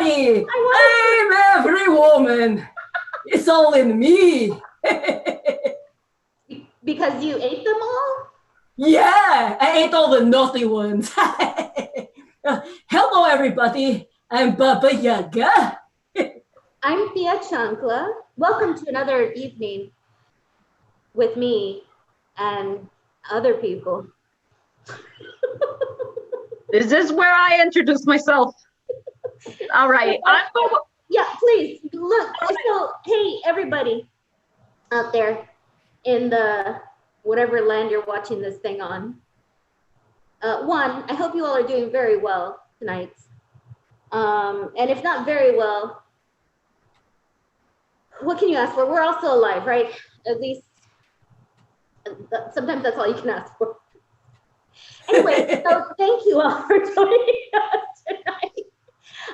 everybody. I'm every woman. It's all in me. Because you ate them all? Yeah, I ate all the naughty ones. Hello, everybody. I'm Baba Yaga. I'm Tia Chancla. Welcome to another evening with me and other people. Is this where I introduce myself? All right. Yeah, please look. So, hey, everybody out there in the whatever land you're watching this thing on. One, I hope you all are doing very well tonight. And if not very well, what can you ask for? We're all still alive, right? At least sometimes that's all you can ask for. Anyway, so thank you all for joining us tonight.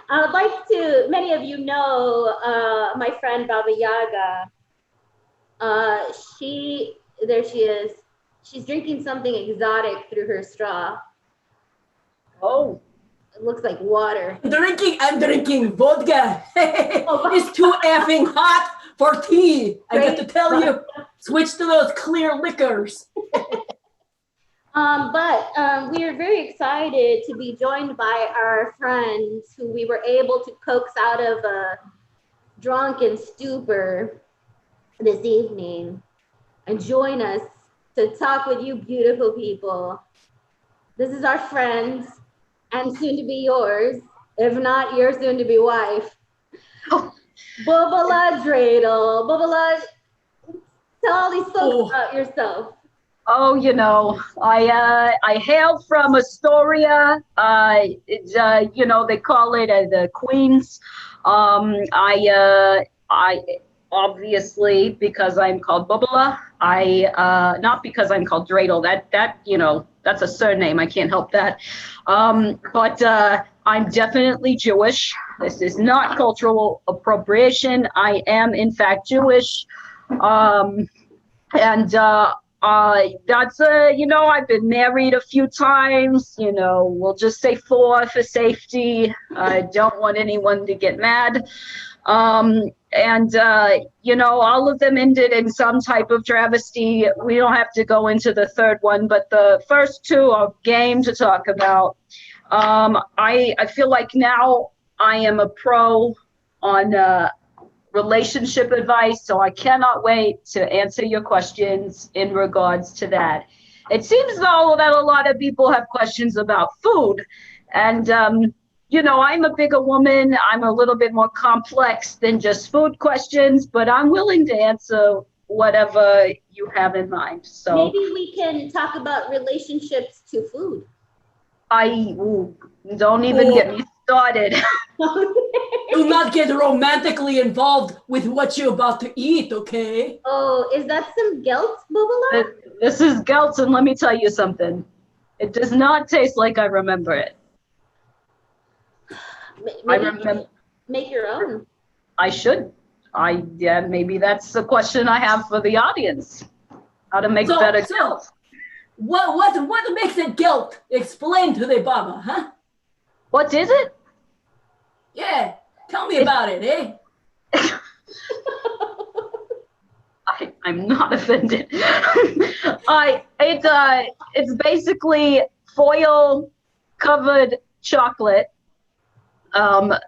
I would like to, many of you know my friend Baba Yaga. There she is. She's drinking something exotic through her straw. Oh. It looks like water. I'm drinking vodka. It's too effing hot for tea. I got to tell you, switch to those clear liquors. But we are very excited to be joined by our friends who we were able to coax out of a drunken stupor this evening and join us to talk with you beautiful people. This is our friend and soon to be yours, if not your soon to be wife, Bubula Dreidel. Bubula, tell all these folks about yourself. Oh, you know, I hail from Astoria. You know, they call it the Queens. I obviously, because I'm called Bubula, not because I'm called Dreidel. That you know, that's a surname. I can't help that. But I'm definitely Jewish. This is not cultural appropriation. I am in fact Jewish. That's you know, I've been married a few times, you know, we'll just say 4 for safety. I don't want anyone to get mad. You know, all of them ended in some type of travesty. We don't have to go into the third one, but the first 2 are game to talk about. I feel like now I am a pro on relationship advice, so I cannot wait to answer your questions in regards to that. It seems though that a lot of people have questions about food, and you know, I'm a bigger woman. I'm a little bit more complex than just food questions, but I'm willing to answer whatever you have in mind. So maybe we can talk about relationships to food. Don't even get me started. Do not get romantically involved with what you're about to eat, okay? Oh, is that some guilt, Bubula? This is guilt, and let me tell you something. It does not taste like I remember it. Maybe make your own. I should. Yeah, maybe that's the question I have for the audience. How to make better guilt. What makes it guilt? Explain to the Baba, huh? What is it? Yeah, tell me about it, eh? I'm not offended. It's basically foil covered chocolate.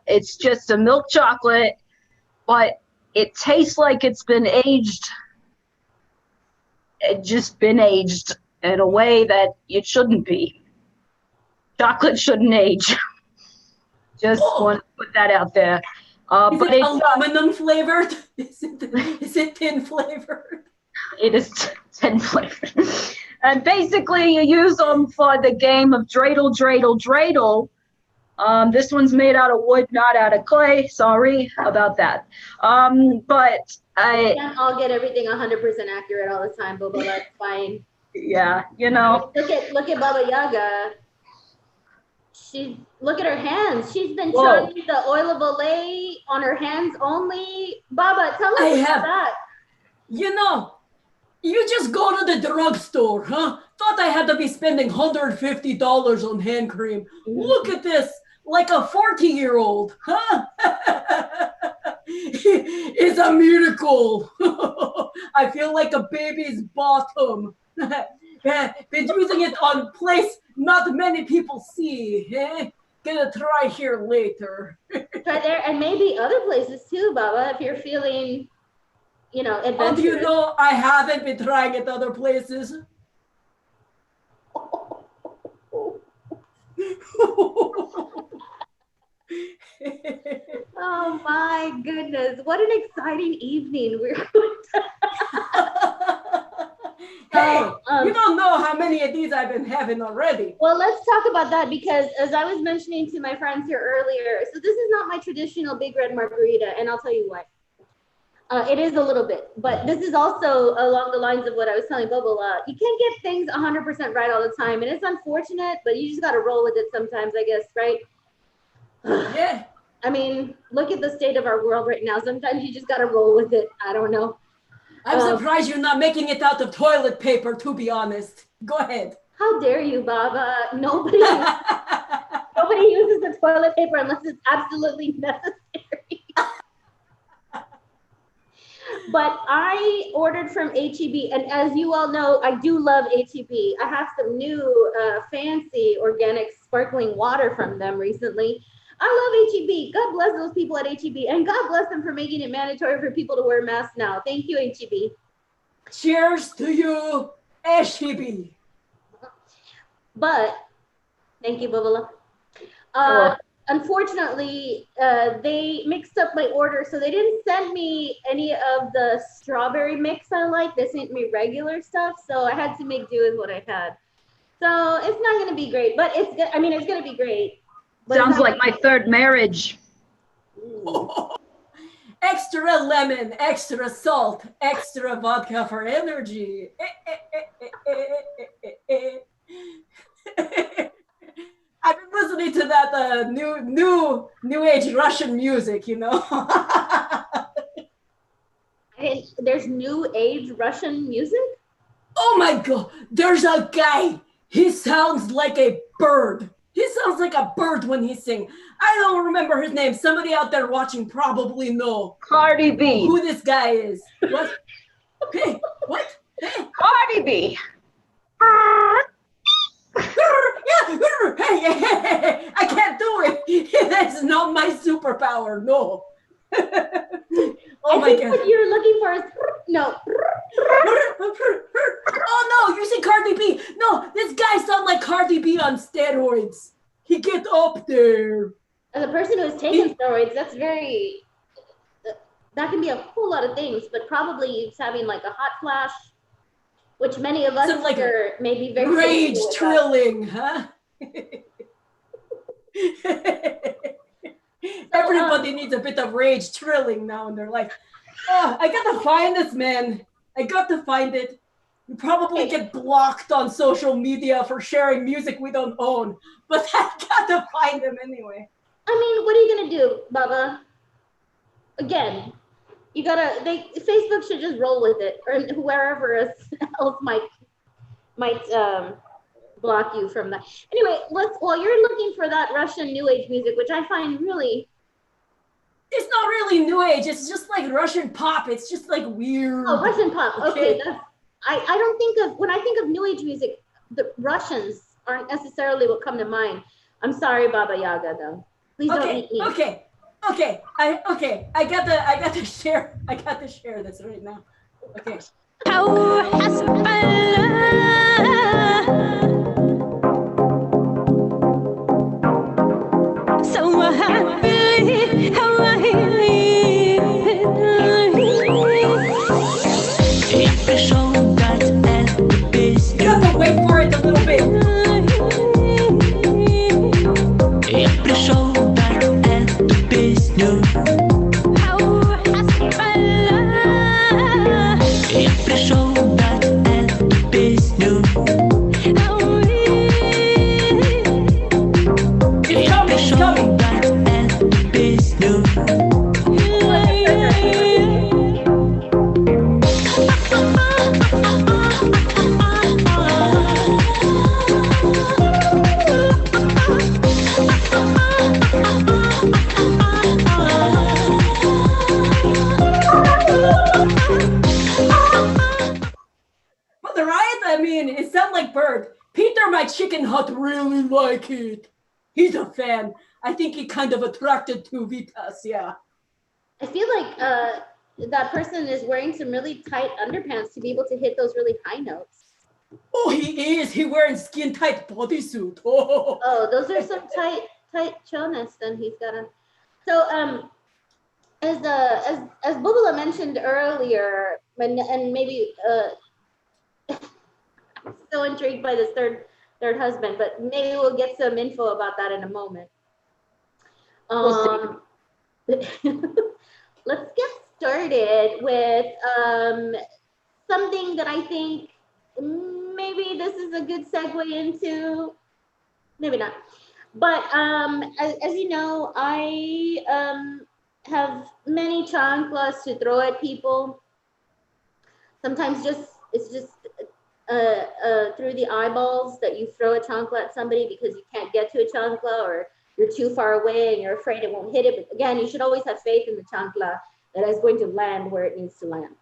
It's just a milk chocolate, but it tastes like it's been aged. It just been aged in a way that it shouldn't be. Chocolate shouldn't age. Just want to put that out there. Is it aluminum flavored? Is it tin flavored? It is tin flavored. And basically you use them for the game of dreidel, dreidel, dreidel. This one's made out of wood, not out of clay. Sorry about that. But I can't all get everything 100% accurate all the time, but that's fine. Yeah, you know. Look at Baba Yaga. Look at her hands. She's been trying the oil of Olay on her hands only. Baba, tell us about that. You know, you just go to the drugstore, huh? Thought I had to be spending $150 on hand cream. Look at this like a 40-year-old, huh? It's a miracle. I feel like a baby's bottom. Been using it on place not many people see. Gonna try here later. Try there, and maybe other places too, Baba, if you're feeling, adventurous. How do you know I haven't been trying at other places? Oh my goodness, what an exciting evening we're going to Hey, you don't know how many of these I've been having already. Well, let's talk about that, because as I was mentioning to my friends here earlier, so this is not my traditional big red margarita, and I'll tell you why. It is a little bit, but this is also along the lines of what I was telling Bubula. You can't get things 100% right all the time, and it's unfortunate, but you just got to roll with it sometimes, I guess, right? Yeah. I mean, look at the state of our world right now. Sometimes you just got to roll with it. I don't know. I'm surprised you're not making it out of toilet paper, to be honest. Go ahead. How dare you, Baba? Nobody uses the toilet paper unless it's absolutely necessary. But I ordered from HEB, and as you all know, I do love HEB. I have some new fancy organic sparkling water from them recently. I love HEB. God bless those people at HEB, and God bless them for making it mandatory for people to wear masks now. Thank you, HEB. Cheers to you, HEB. But, thank you, Bubula. Unfortunately, they mixed up my order, so they didn't send me any of the strawberry mix I like. They sent me regular stuff, so I had to make do with what I had. So it's not going to be great, but it's good. I mean, it's going to be great. Sounds like my third marriage. Extra lemon, extra salt, extra vodka for energy. I've been listening to that new age Russian music, There's new age Russian music? Oh my God, there's a guy. He sounds like a bird. He sounds like a bird when he sings. I don't remember his name. Somebody out there watching probably know. Cardi B. Who this guy is. What? Hey, what? Hey. Cardi B. Hey, I can't do it. That's not my superpower. No. Oh my God. What you're looking for is no. Oh no, you see Cardi B. No, this guy sounds like Cardi B on steroids. He get up there. As a person who has taken steroids, that can be a whole lot of things, but probably he's having like a hot flash, which many of us like are maybe very rage trilling, huh? Everybody needs a bit of rage trilling now in their life. Oh, I gotta find this man. I got to find it. We probably get blocked on social media for sharing music we don't own, but I gotta find him anyway. I mean, what are you gonna do, Baba? Again, Facebook should just roll with it, or whoever else might block you from that. Anyway, while you're looking for that Russian new age music, which I find really, it's not really new age. It's just like Russian pop. It's just like weird. Oh, Russian pop. Okay, I don't think of, when I think of new age music, the Russians aren't necessarily what come to mind. I'm sorry, Baba Yaga, though. Please don't eat me. Okay. I got to share. I got to share this right now. Okay. You have to wait for it a little bit. Chicken Hut really like it. He's a fan. I think he kind of attracted to Vitas, yeah. I feel like that person is wearing some really tight underpants to be able to hit those really high notes. Oh, he is. He wearing skin tight bodysuit. Oh, those are some tight chonas then he's got on. So as Bubula mentioned earlier, and maybe so intrigued by this third husband, but maybe we'll get some info about that in a moment. Let's get started with something that I think maybe this is a good segue into, maybe not. But as you know, I have many chanclas to throw at people. Sometimes it's just through the eyeballs that you throw a chancla at somebody because you can't get to a chancla or you're too far away and you're afraid it won't hit it. But again, you should always have faith in the chancla that is going to land where it needs to land.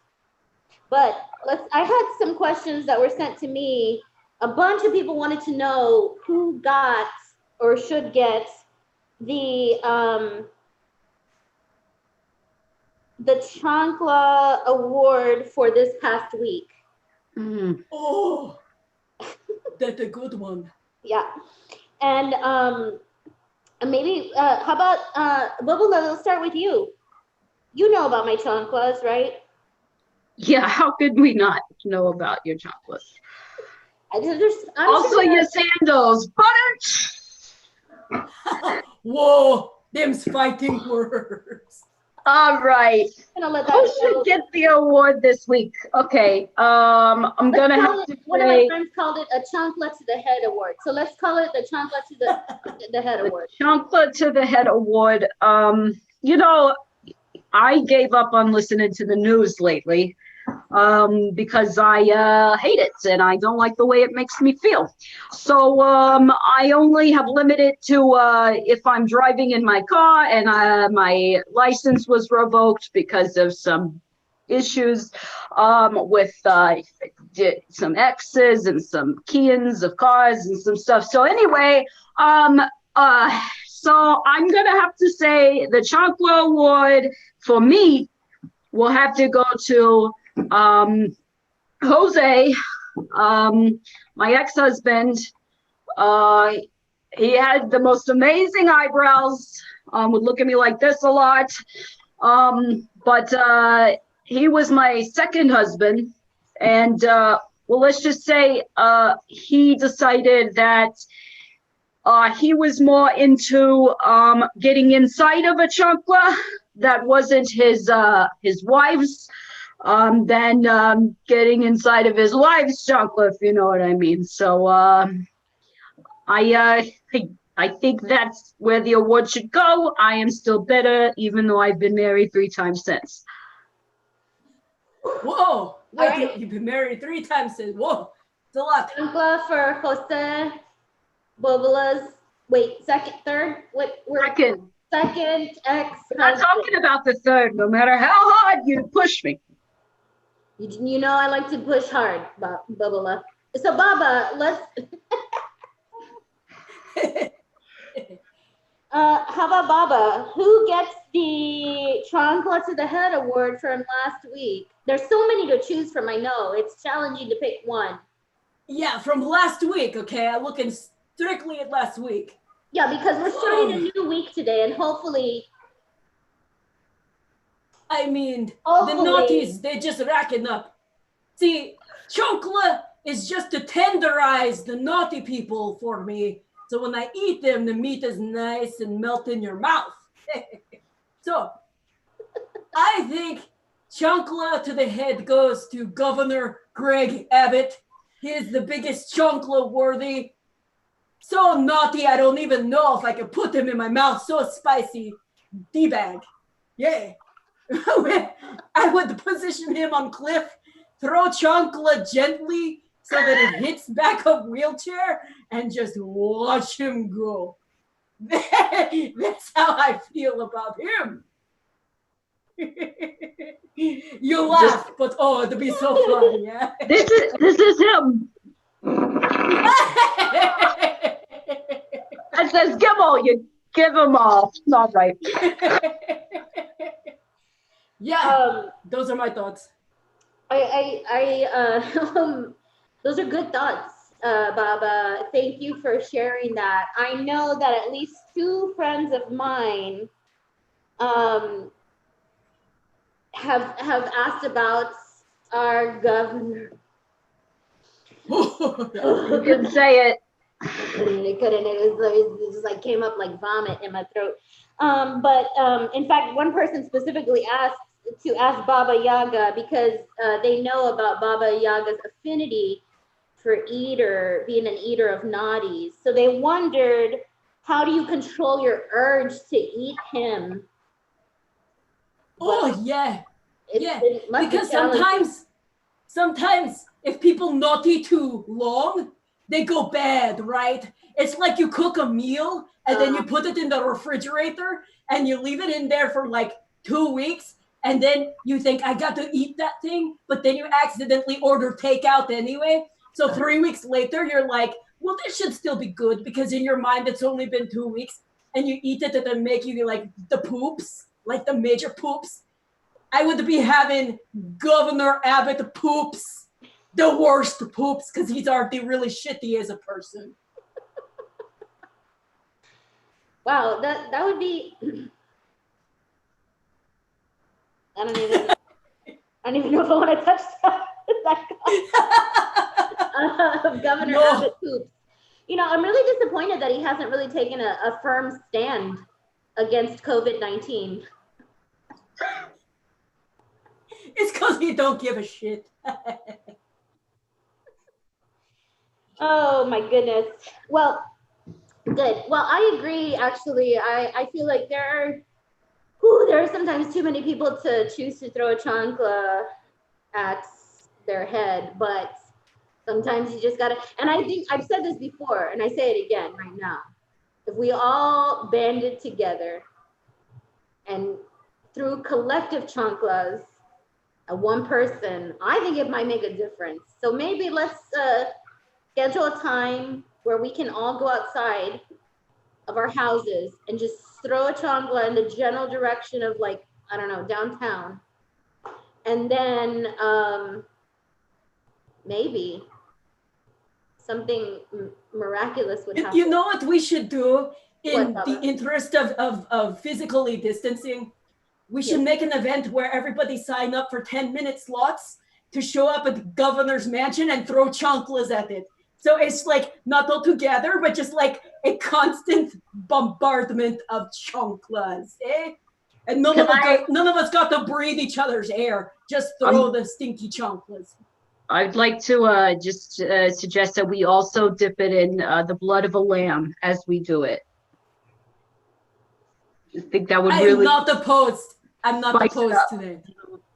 But I had some questions that were sent to me. A bunch of people wanted to know who got or should get the chancla award for this past week. Mm. Oh, that's a good one. Yeah, and maybe how about Bubula? Let's start with you. You know about my chanclas, right? Yeah, how could we not know about your chanclas? Also, your sandals, butter. Whoa, them's fighting words. All right. Who should get the award this week? Okay. I'm gonna have to say, one of my friends called it a chancla to the head award. So let's call it the chancla to the head award. Chancla to the head award. You know, I gave up on listening to the news lately because I hate it and I don't like the way it makes me feel. So I only have limited to if I'm driving in my car and my license was revoked because of some issues with some X's and some keyings of cars and some stuff. So anyway, so I'm gonna have to say the chancla award for me will have to go to Jose, my ex-husband. He had the most amazing eyebrows, would look at me like this a lot. But he was my second husband. And well, let's just say he decided that he was more into getting inside of a chancla that wasn't his wife's than getting inside of his wife's chancla, if you know what I mean. So I think that's where the award should go. I am still bitter, even though I've been married 3 times since. Whoa! You've been married 3 times since. Whoa, it's a lot. Chancla for Jose, Bubula's third. Second ex. I'm not talking about the third, no matter how hard you push me. You know I like to push hard, Bubula. So Baba, let's. How about Baba? Who gets the chancla to the head award from last week? There's so many to choose from. I know it's challenging to pick one. Yeah, from last week. Okay, I'm looking strictly at last week. Yeah, because we're starting a new week today, and hopefully. I mean, the naughties, they're just racking up. See, chancla is just to tenderize the naughty people for me. So when I eat them, the meat is nice and melt in your mouth. So I think chancla to the head goes to Governor Greg Abbott. He is the biggest chancla worthy. So naughty, I don't even know if I can put him in my mouth. So spicy. D-bag. Yeah. I would position him on cliff, throw chancla gently so that it hits back of wheelchair and just watch him go. That's how I feel about him. You laugh, but oh, it'd be so fun, yeah. This is him. It says give all, you give them all. Not right. Yeah, those are my thoughts. Those are good thoughts, Baba. Thank you for sharing that. I know that at least two friends of mine have asked about our governor. You can say it. I couldn't. It was like came up like vomit in my throat. In fact, one person specifically asked to ask Baba Yaga because they know about Baba Yaga's affinity for being an eater of naughties. So they wondered, how do you control your urge to eat him? Oh, yeah. Yeah, because be sometimes if people naughty too long, they go bad, right? It's like you cook a meal and then you put it in the refrigerator and you leave it in there for like 2 weeks, and then you think I got to eat that thing, but then you accidentally order takeout anyway. So 3 weeks later, you're like, well, this should still be good because in your mind it's only been 2 weeks, and you eat it and then make you like the poops, like the major poops. I would be having Governor Abbott poops, the worst poops, because he's already really shitty as a person. Wow, that would be. I don't even know if I want to touch that. Governor Abbott poops. You know, I'm really disappointed that he hasn't really taken a firm stand against COVID-19. It's because he don't give a shit. Oh my goodness. Well, good. Well, I agree. Actually, I feel like there are sometimes too many people to choose to throw a chancla at their head, but sometimes you just gotta. And I think I've said this before, and I say it again right now. If we all banded together and threw collective chanclas at one person, I think it might make a difference. So maybe let's schedule a time where we can all go outside of our houses and just throw a chancla in the general direction of, like, I don't know, downtown. And then maybe something miraculous would happen. You know what we should do in the interest of physically distancing? We should make an event where everybody sign up for 10-minute slots to show up at the governor's mansion and throw chanclas at it. So it's like not all together, but just like a constant bombardment of chanclas, eh? And none of us got to breathe each other's air. Just throw the stinky chanclas. I'd like to just suggest that we also dip it in the blood of a lamb as we do it. I think that would really. I'm not opposed to that.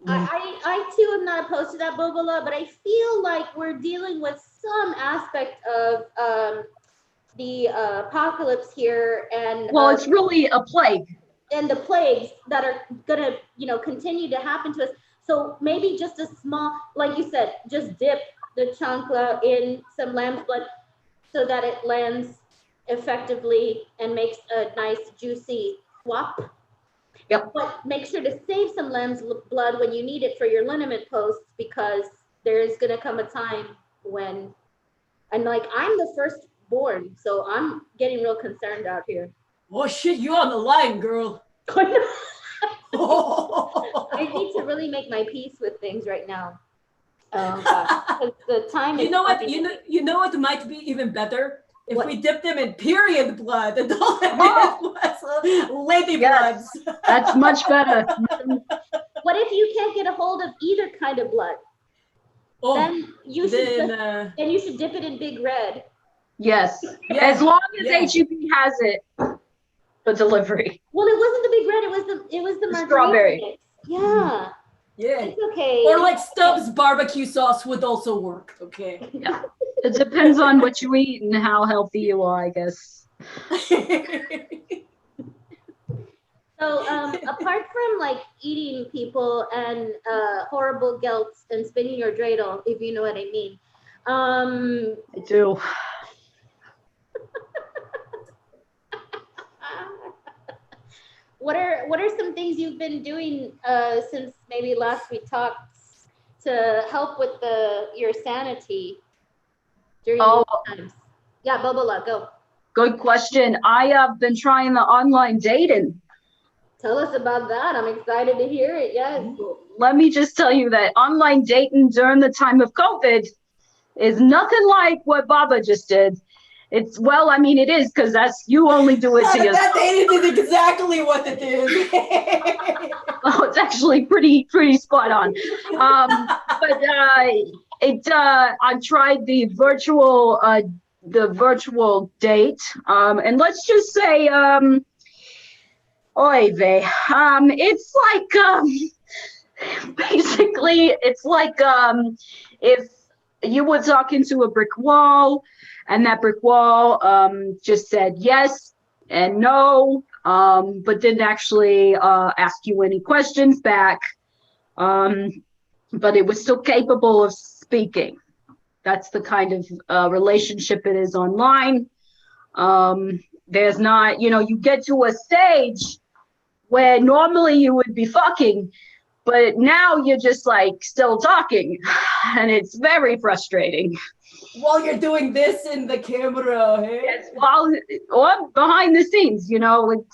I too am not opposed to that, Bubula, but I feel like we're dealing with some aspect of the apocalypse here, and well, it's really a plague, and the plagues that are gonna, continue to happen to us. So maybe just a small, like you said, just dip the chancla in some lamb's blood so that it lands effectively and makes a nice juicy swap. Yep. But make sure to save some lamb's blood when you need it for your liniment posts, because there's gonna come a time when, and like, I'm the firstborn, so I'm getting real concerned out here. Oh shit, you on the line, girl. I need to really make my peace with things right now. Because the time. You know what? You know what might be even better if we dip them in period blood and don't lady bloods. That's much better. What if you can't get a hold of either kind of blood? Oh, then you should dip it in Big Red. Yes, as long as HEB has it for delivery. Well, it wasn't the Big Red. It was the strawberry. Mix. Yeah. Yeah. It's okay. Or like Stubbs barbecue sauce would also work. Okay. Yeah. It depends on what you eat and how healthy you are, I guess. So apart from like eating people and horrible guilt and spinning your dreidel, if you know what I mean, I do. What are some things you've been doing since maybe last we talked to help with your sanity during these times? Yeah, Bubula, go. Good question. I have been trying the online dating. Tell us about that. I'm excited to hear it. Yes. Let me just tell you that online dating during the time of COVID is nothing like what Baba just did. It's, well, I mean, it is, because that's, you only do it to yourself. That dating is exactly what it is. Oh, it's actually pretty spot on. But I tried the virtual date, and let's just say, oy vey, it's like, basically, it's like if you were talking to a brick wall, and that brick wall just said yes and no, but didn't actually ask you any questions back, but it was still capable of speaking. That's the kind of relationship it is online. There's not, you get to a stage where normally you would be fucking, but now you're just like still talking, and it's very frustrating. While you're doing this in the camera, hey? Yes, while or behind the scenes,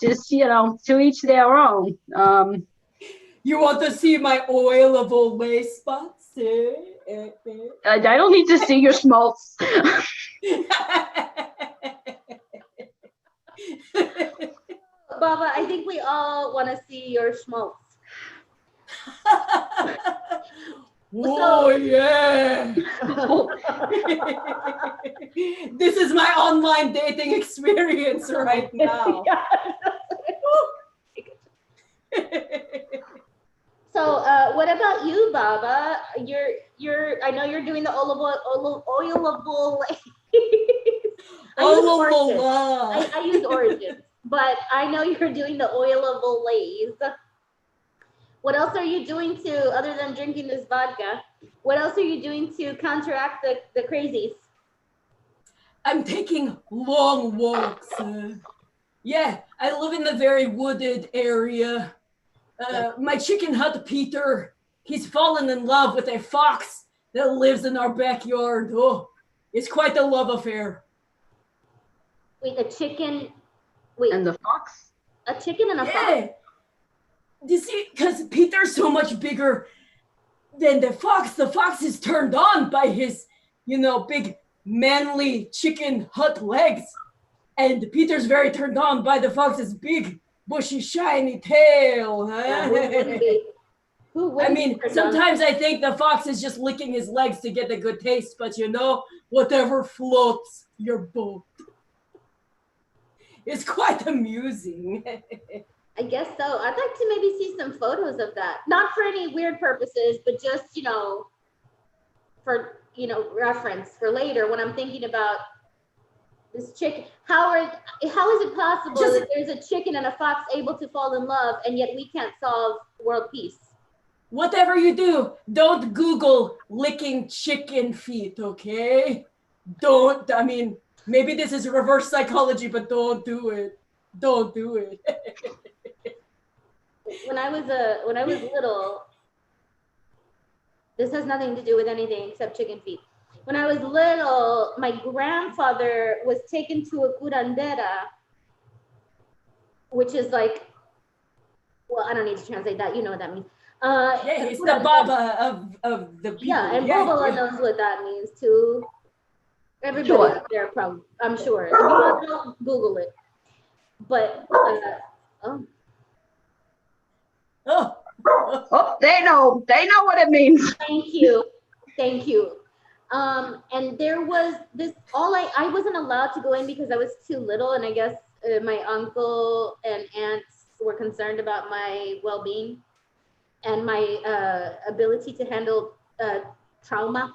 just to each their own. You want to see my oil of Olay spots? I don't need to see your schmaltz. Baba, I think we all want to see your schmaltz. Oh, yeah. This is my online dating experience right now. So, what about you, Baba? I know you're doing the oilable. I use origins, but I know you're doing the oilable lays. What else are you doing other than drinking this vodka? What else are you doing to counteract the crazies? I'm taking long walks. Yeah, I live in a very wooded area. My chicken hut, Peter, he's fallen in love with a fox that lives in our backyard. Oh, it's quite a love affair. Wait, a chicken. Wait. And the fox? A chicken and a fox? You see, because Peter's so much bigger than the fox is turned on by his, big manly chicken hut legs. And Peter's very turned on by the fox's big, bushy, shiny tail. Yeah, who wouldn't I mean, sometimes I think the fox is just licking his legs to get a good taste, but whatever floats your boat. It's quite amusing. I guess so. I'd like to maybe see some photos of that. Not for any weird purposes, but just, for, reference for later when I'm thinking about this chicken. How is it possible that there's a chicken and a fox able to fall in love and yet we can't solve world peace? Whatever you do, don't Google licking chicken feet, okay? Maybe this is reverse psychology, but don't do it. Don't do it. When I was little, this has nothing to do with anything except chicken feet. When I was little, my grandfather was taken to a curandera, which is like, well, I don't need to translate that. You know what that means. It's the Baba of the people. Yeah, and Bubula knows what that means too. Everybody out there, probably, I'm sure. If you don't, Google it. But they know what it means. Thank you. And there was this. I wasn't allowed to go in because I was too little, and I guess my uncle and aunts were concerned about my well-being and my ability to handle trauma.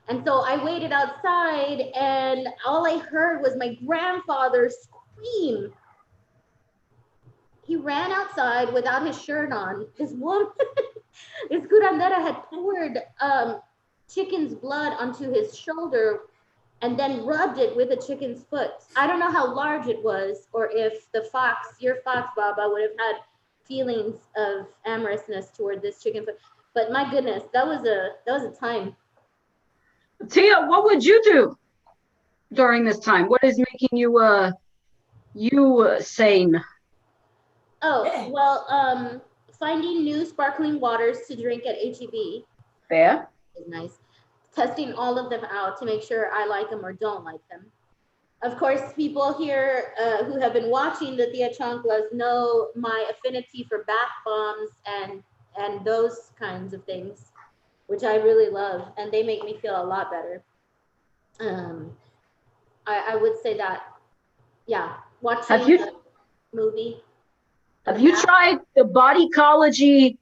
And so I waited outside, and all I heard was my grandfather scream. He ran outside without his shirt on. This curandera had poured chicken's blood onto his shoulder and then rubbed it with a chicken's foot. I don't know how large it was, or if the fox, your fox, Baba, would have had feelings of amorousness toward this chicken foot. But my goodness, that was a time. Tia, what would you do during this time? What is making you sane? Oh, well, finding new sparkling waters to drink at HEB Fair. is nice. Testing all of them out to make sure I like them or don't like them. Of course, people here who have been watching the Tia Chanclas know my affinity for bath bombs and those kinds of things, which I really love, and they make me feel a lot better. I would say that, yeah, watching the movie. Have you tried the Bodycology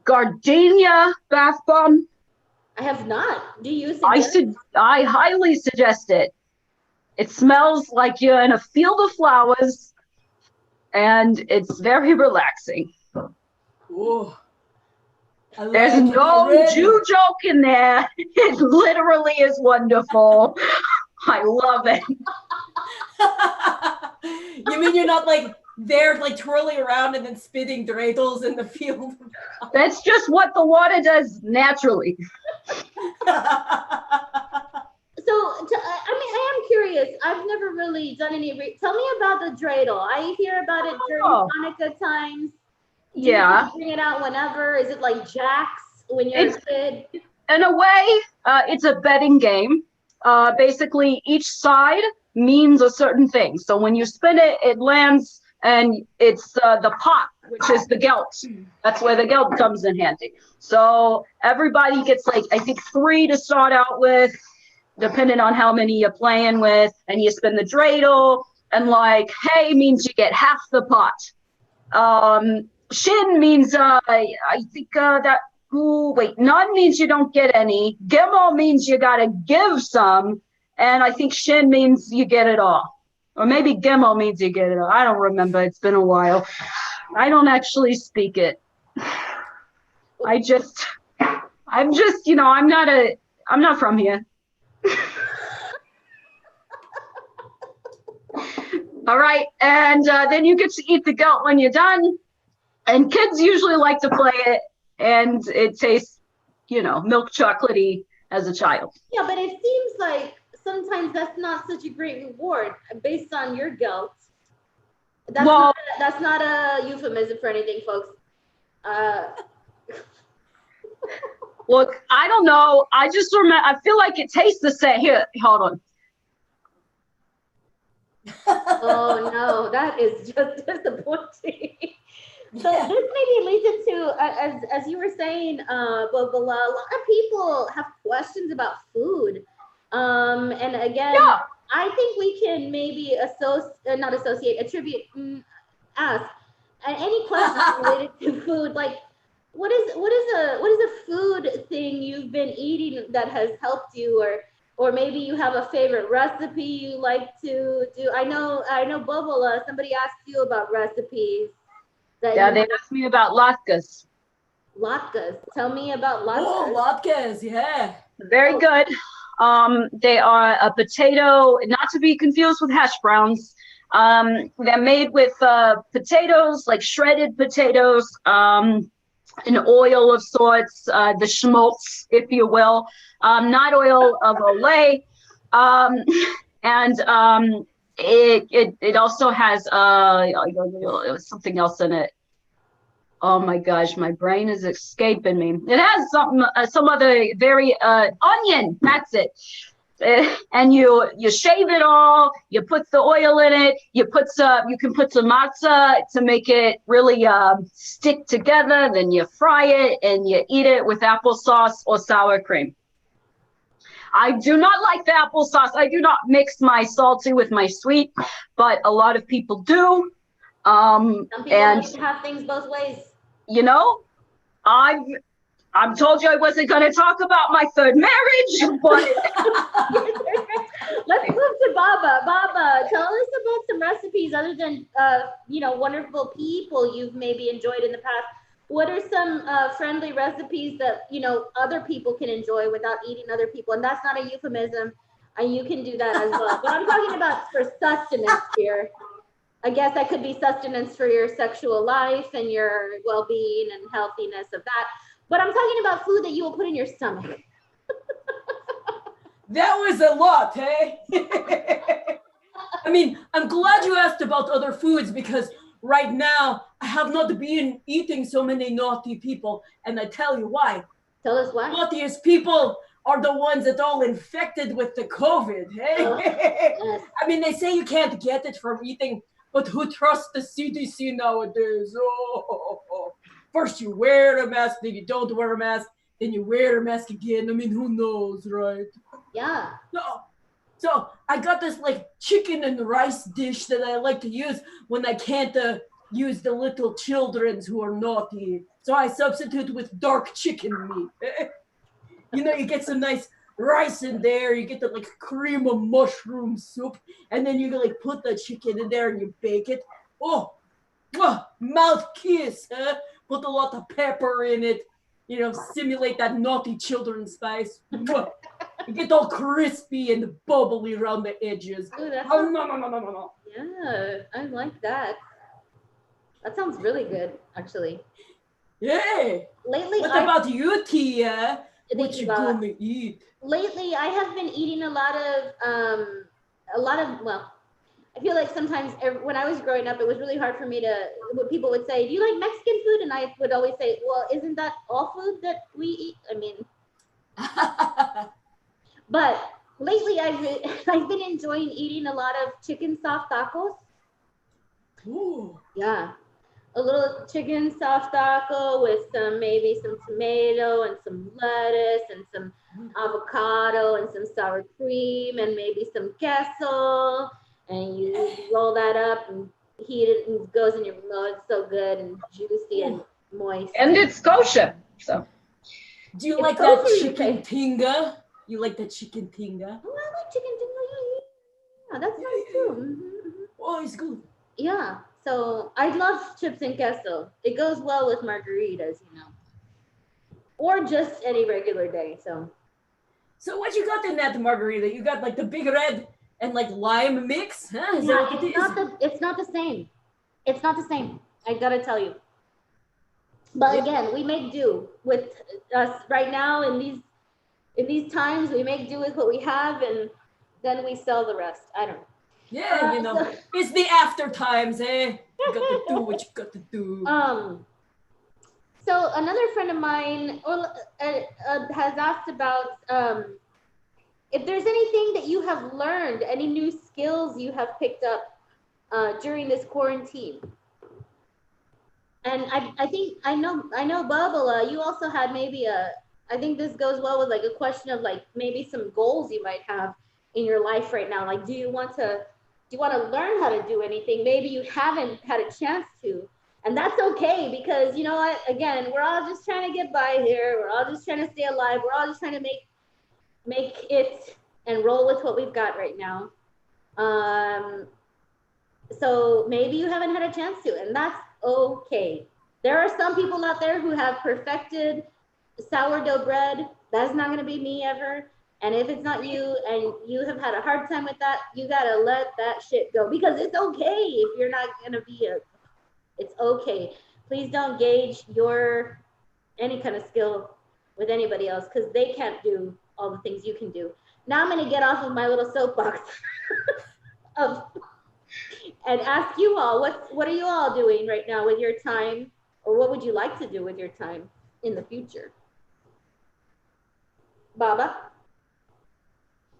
Gardenia bath bomb? I have not. Do you suggest? I highly suggest it. It smells like you're in a field of flowers, and it's very relaxing. Ooh. There's no Jew joke in there. It literally is wonderful. I love it. You mean you're not like there like twirling around and then spitting dreidels in the field? That's just what the water does naturally. So, I am curious. I've never really done any. Tell me about the dreidel. I hear about it during Hanukkah times. Do you bring it out whenever? Is it like jacks when you're a kid? In a way, it's a betting game. Basically, each side means a certain thing. So when you spin it, it lands, and it's the pot, which is the gelt. That's where the gelt comes in handy. So everybody gets like, I think 3 to start out with, depending on how many you're playing with, and you spin the dreidel, and like, hey means you get half the pot. Shin means, I think that, none means you don't get any. Gimel means you gotta give some, and I think Shin means you get it all. Or maybe Gimel means you get it all. I don't remember, it's been a while. I don't actually speak it. I'm just, I'm not from here. All right, and then you get to eat the gelt when you're done. And kids usually like to play it, and it tastes, milk chocolatey as a child. Yeah, but it seems like sometimes that's not such a great reward based on your gelt. That's not a euphemism for anything, folks. Look, I don't know. I just remember, I feel like it tastes the same. Here, hold on. Oh no, that is just disappointing. So this maybe leads into, as you were saying, Bubula, a lot of people have questions about food. And again, I think we can maybe attribute, ask, and any questions related to food, like what is a food thing you've been eating that has helped you, or maybe you have a favorite recipe you like to do. I know Bubula, somebody asked you about recipes. They asked me about latkes. Latkes. Tell me about latkes. Oh, latkes, yeah. Very good. They are a potato, not to be confused with hash browns. They're made with potatoes, like shredded potatoes, an oil of sorts, the schmaltz, if you will, not oil of Olay. And it also has something else in it. Oh my gosh, my brain is escaping me. It has some other very onion. That's it. And you shave it all. You put the oil in it. You can put some matzah to make it really stick together. Then you fry it and you eat it with applesauce or sour cream. I do not like the applesauce. I do not mix my salty with my sweet, but a lot of people do. Some people like to have things both ways. I'm told you I wasn't going to talk about my third marriage, but let's move to Baba. Baba, tell us about some recipes other than wonderful people you've maybe enjoyed in the past. what are some friendly recipes that, you know, other people can enjoy without eating other people? And that's not a euphemism. And you can do that as well. But I'm talking about for sustenance here. I guess that could be sustenance for your sexual life and your well-being and healthiness of that. But I'm talking about food that you will put in your stomach. That was a lot, hey? I mean, I'm glad you asked about other foods because right now I have not been eating so many naughty people, and I tell you why. Tell us why. Naughtiest people are the ones that all infected with the COVID, hey? Yes. I mean, they say you can't get it from eating, but who trusts the CDC nowadays? Oh. First you wear a mask, then you don't wear a mask, then you wear a mask again. I mean, who knows, right? Yeah. So I got this like chicken and rice dish that I like to use when I can't use the little children's who are naughty. So I substitute with dark chicken meat. You know, you get some nice rice in there, you get the like cream of mushroom soup, and then you like put the chicken in there and you bake it. Oh, mouth kiss, huh? Put a lot of pepper in it, you know, simulate that naughty children's spice. You get all crispy and bubbly around the edges. Ooh, that Oh, sounds, no. yeah, I like that. That sounds really good, actually. Yeah. Lately, What about you, Tia? What Thank you Bob. gonna eat? Lately, I have been eating a lot of, well, I feel like sometimes when I was growing up, it was really hard for me to, when people would say, do you like Mexican food? And I would always say, well, isn't that all food that we eat? I mean, but lately I've been enjoying eating a lot of chicken soft tacos. Ooh. Yeah. A little chicken soft taco with maybe some tomato and some lettuce and some avocado and some sour cream and maybe some queso, and you roll that up and heat it and it goes in your mouth. It's so good and juicy and moist. And it's kosher. So Do you It's like that kosher, you chicken say? tinga? You like that chicken tinga? Oh, I like chicken tinga. Yeah, that's nice too. Mm-hmm. Oh, it's good. Yeah. So I love chips and queso. It goes well with margaritas, you know, or just any regular day. So what you got in that margarita? You got like the big red and like lime mix? Huh? Is that Yeah, what it is? it's not the same. It's not the same. I gotta tell you. But again, we make do with us right now in these times. We make do with what we have, and then we sell the rest. I don't know. Yeah, you know, it's the after times, eh? You got to do what you got to do. So another friend of mine has asked about if there's anything that you have learned, any new skills you have picked up during this quarantine. And I think I know Bubula, you also had maybe I think this goes well with like a question of like maybe some goals you might have in your life right now. Like, do you want to learn how to do anything? Maybe you haven't had a chance to, and that's okay, because you know what? Again, we're all just trying to get by here. We're all just trying to stay alive. We're all just trying to make it and roll with what we've got right now. So maybe you haven't had a chance to, and that's okay. There are some people out there who have perfected sourdough bread. That's not going to be me ever. And if it's not you and you have had a hard time with that, you got to let that shit go, because it's okay if you're not going to be it's okay. Please don't gauge your any kind of skill with anybody else, because they can't do all the things you can do. Now I'm going to get off of my little soapbox and ask you all, what are you all doing right now with your time, or what would you like to do with your time in the future? Baba?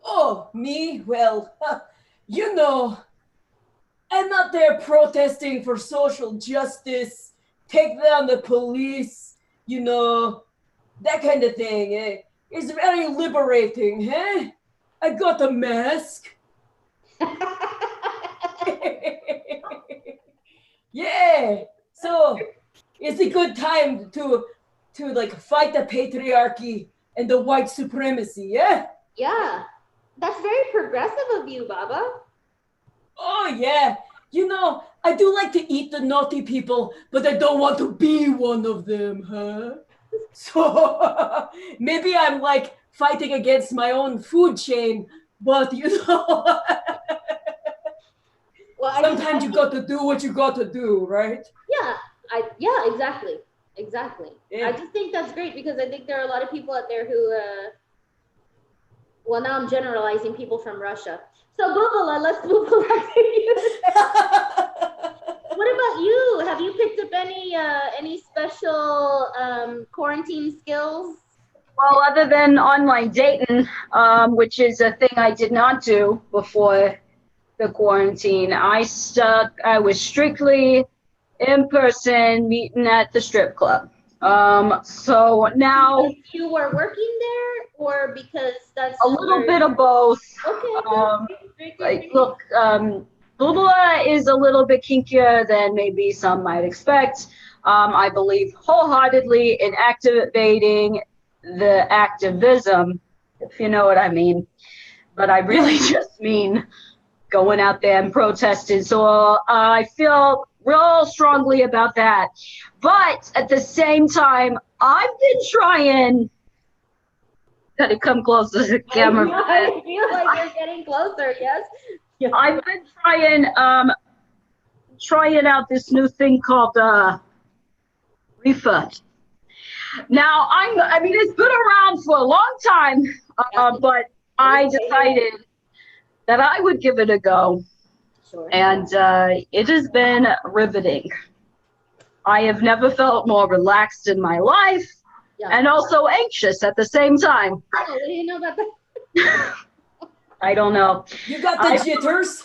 Oh, me? Well, you know, I'm not there protesting for social justice, take down the police, you know, that kind of thing. Eh? It's very liberating, eh? I got a mask. Yeah. So it's a good time to like fight the patriarchy and the white supremacy, yeah? Yeah. That's very progressive of you, Baba. Oh yeah. You know, I do like to eat the naughty people, but I don't want to be one of them, huh? So maybe I'm like fighting against my own food chain, but Well, sometimes you got to do what you got to do, right? yeah, exactly. Yeah. I just think that's great because I think there are a lot of people out there who well, now I'm generalizing people from Russia. So Bubula, let's move along to you. What about you? Have you picked up any special quarantine skills? Well, other than online dating, which is a thing I did not do before the quarantine, I was strictly in person meeting at the strip club. So now Because you were working there, or because that's a just little where? bit of both. Okay, Um, very like, good. look, Bubula is a little bit kinkier than maybe some might expect. I believe wholeheartedly in activating the activism, if you know what I mean. But I really just mean going out there and protesting. So I feel real strongly about that. But at the same time, I've been trying. Gotta come close to the camera. I feel like you're getting closer. Yes. I've been trying out this new thing called reefer. Now I mean it's been around for a long time, but I decided that I would give it a go, Sure. and it has been riveting. I have never felt more relaxed in my life, and also anxious at the same time. Oh, what do you know about that? I don't know. You got the jitters?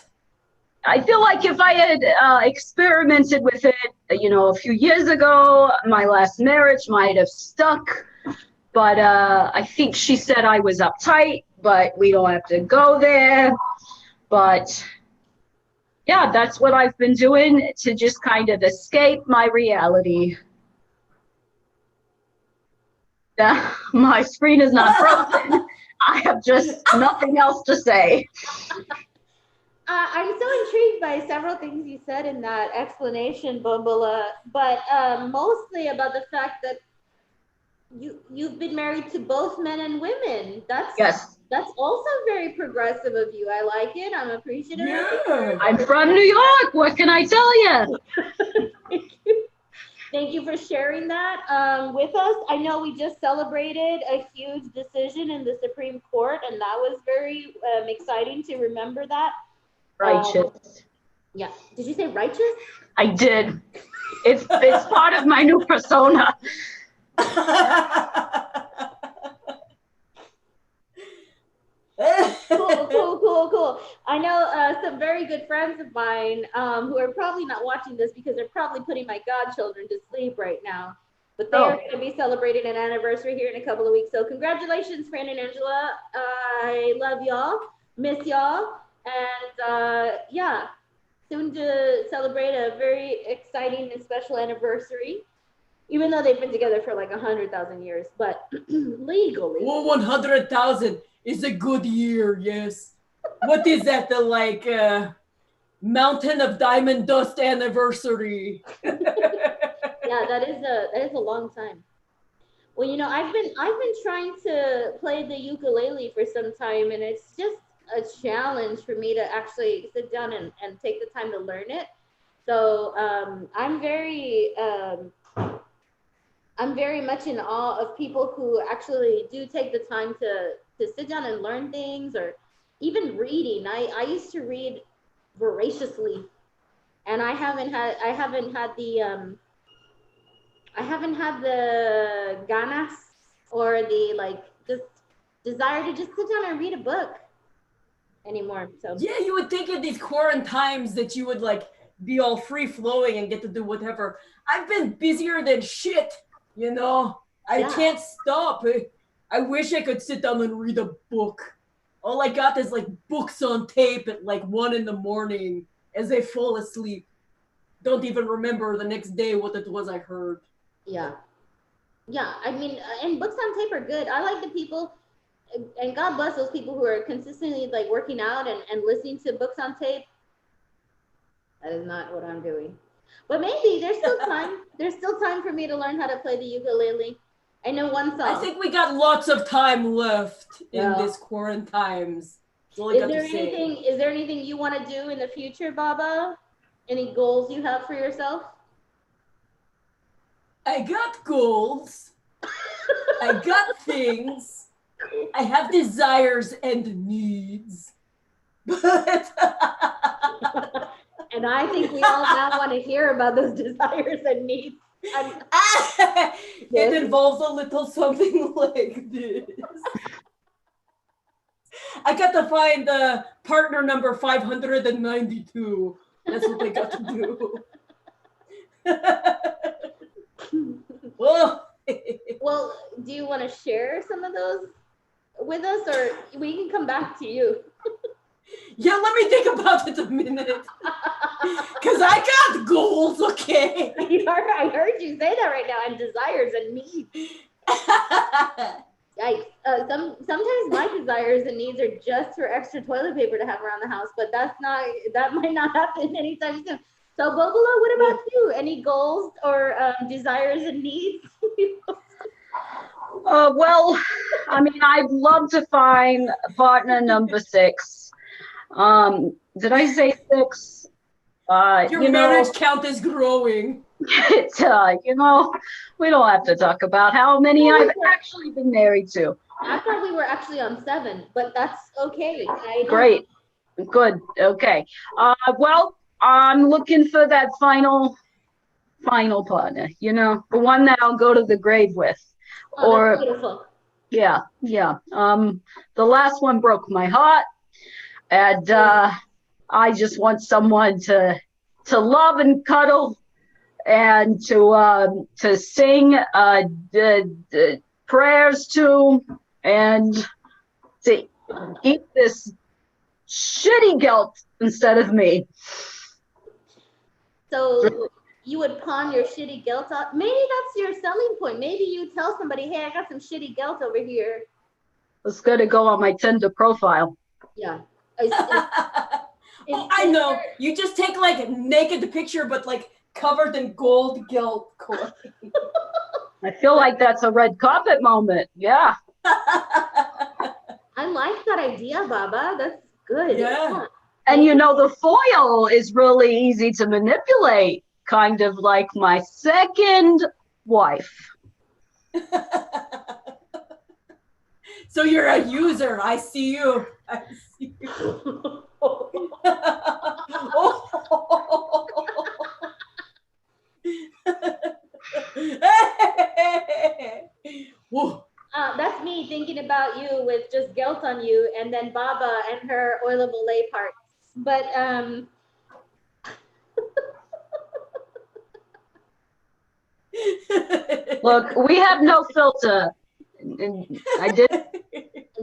I feel like if I had experimented with it, a few years ago, my last marriage might have stuck. But I think she said I was uptight, but we don't have to go there. But yeah, that's what I've been doing to just kind of escape my reality. My screen is not frozen. I have just nothing else to say. I'm so intrigued by several things you said in that explanation, Bubula, but mostly about the fact that you've been married to both men and women. That's also very progressive of you. I like it. I'm appreciative. Yeah. I'm from New York. What can I tell you? Thank you. Thank you for sharing that with us. I know we just celebrated a huge decision in the Supreme Court, and that was very exciting to remember that. Righteous. Yeah. Did you say righteous? I did. It's part of my new persona. Cool. I know some very good friends of mine who are probably not watching this because they're probably putting my godchildren to sleep right now. But they're going to be celebrating an anniversary here in a couple of weeks. So congratulations, Fran and Angela. I love y'all, miss y'all. And yeah, soon to celebrate a very exciting and special anniversary. Even though they've been together for like 100,000 years, but legally. Well, 100,000 is a good year, yes. What is that, the Mountain of Diamond Dust anniversary? Yeah, that is a long time. Well, I've been trying to play the ukulele for some time, and it's just a challenge for me to actually sit down and take the time to learn it. So I'm very much in awe of people who actually do take the time to sit down and learn things, or even reading. I used to read voraciously, and I haven't had the ganas or the just desire to just sit down and read a book anymore. So yeah, you would think in these quarantine times that you would be all free flowing and get to do whatever. I've been busier than shit. I can't stop. I wish I could sit down and read a book. All I got is books on tape at 1 a.m. as I fall asleep. Don't even remember the next day what it was I heard. Yeah. I mean, and books on tape are good. I like the people, and God bless those people who are consistently working out and listening to books on tape. That is not what I'm doing. But maybe there's still time. There's still time for me to learn how to play the ukulele. I know one song. I think we got lots of time left in Well, this quarantines. That's all I is got there to say. anything? Is there anything you want to do in the future, Baba? Any goals you have for yourself? I got goals. I got things. I have desires and needs. But And I think we all now want to hear about those desires and needs. it involves a little something like this. I got to find the partner number 592. That's what I got to do. Well, Well, do you want to share some of those with us, or we can come back to you? yeah, let me think about it a minute. Because I got goals, okay? I heard you say that right now, and desires and needs. Sometimes my desires and needs are just for extra toilet paper to have around the house, but that might not happen anytime soon. So, Bubula, what about you? Any goals or desires and needs? Well, I mean, I'd love to find partner number 6. Did I say 6? Your marriage count is growing. You know, we don't have to talk about how many I've actually been married to. I thought we were actually on 7, but that's okay. Great. Good. Okay. Well, I'm looking for that final partner, you know, the one that I'll go to the grave with. Oh, or that's beautiful. Yeah. The last one broke my heart, and I just want someone to love and cuddle and to sing the prayers to, and to eat this shitty guilt instead of me. So you would pawn your shitty guilt out. Maybe that's your selling point. Maybe you tell somebody, hey, I got some shitty guilt over here. It's gonna go on my Tinder profile. Yeah. Oh, I know. You just take like a naked picture, but like covered in gold gilt coin. I feel like that's a red carpet moment. Yeah. I like that idea, Baba. That's good. Yeah. And you know, the foil is really easy to manipulate, kind of like my second wife. So you're a user. I see you. I see you. Whoa. That's me thinking about you with just guilt on you, and then Baba and her oilable lay parts. But Look, we have no filter. I did.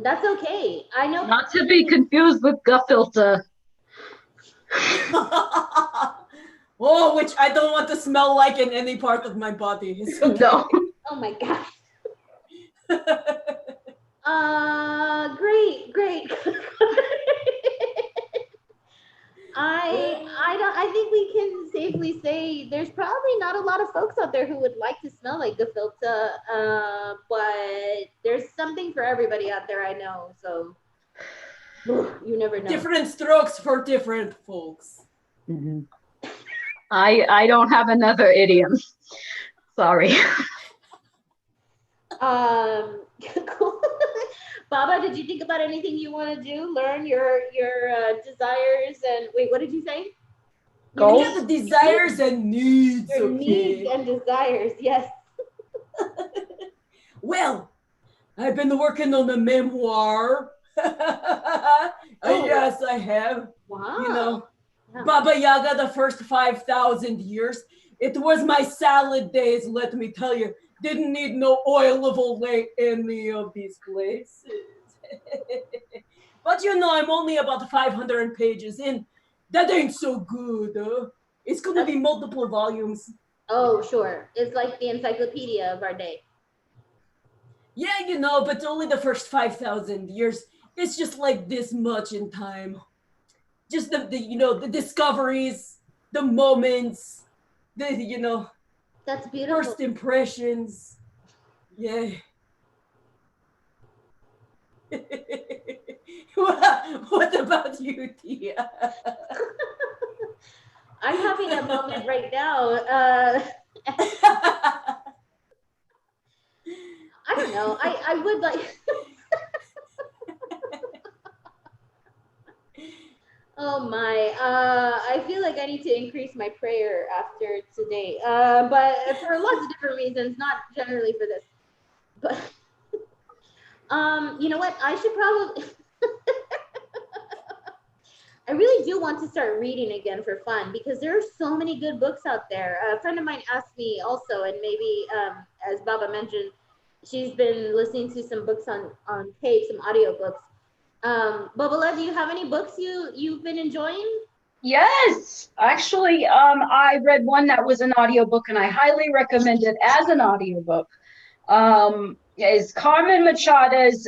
That's okay. I know. Not to be confused with Filter. Oh, which I don't want to smell like in any part of my body. It's okay. No. Oh my gosh. Great. I think we can safely say there's probably not a lot of folks out there who would like to smell like gefilte, but there's something for everybody out there, I know. So you never know. Different strokes for different folks. Mm-hmm. I don't have another idiom. Sorry. Cool. Baba, did you think about anything you want to do? Learn your desires and wait, what did you say? You got the desires and needs. Your okay. needs and desires, yes. Well, I've been working on a memoir. Yes, I have. Wow. You know, yeah. Baba Yaga, the first 5,000 years. It was my salad days, let me tell you. Didn't need no oil of Olay any of these places. But you know, I'm only about 500 pages in. That ain't so good. It's going to be multiple volumes. Oh, sure. It's like the encyclopedia of our day. Yeah, you know, but only the first 5,000 years. It's just like this much in time. Just the discoveries, the moments, the That's beautiful. first impressions. Yeah. What about you, Tia? I'm having a moment right now. I don't know. I would like. Oh my. I feel like I need to increase my prayer after today. But for lots of different reasons, not generally for this. But you know what? I should probably. I really do want to start reading again for fun because there are so many good books out there. A friend of mine asked me also, and maybe as Baba mentioned, she's been listening to some books on tape, some audiobooks. Bubula, do you have any books you've been enjoying? Yes, actually, I read one that was an audiobook, and I highly recommend it as an audiobook. Is Carmen Machado's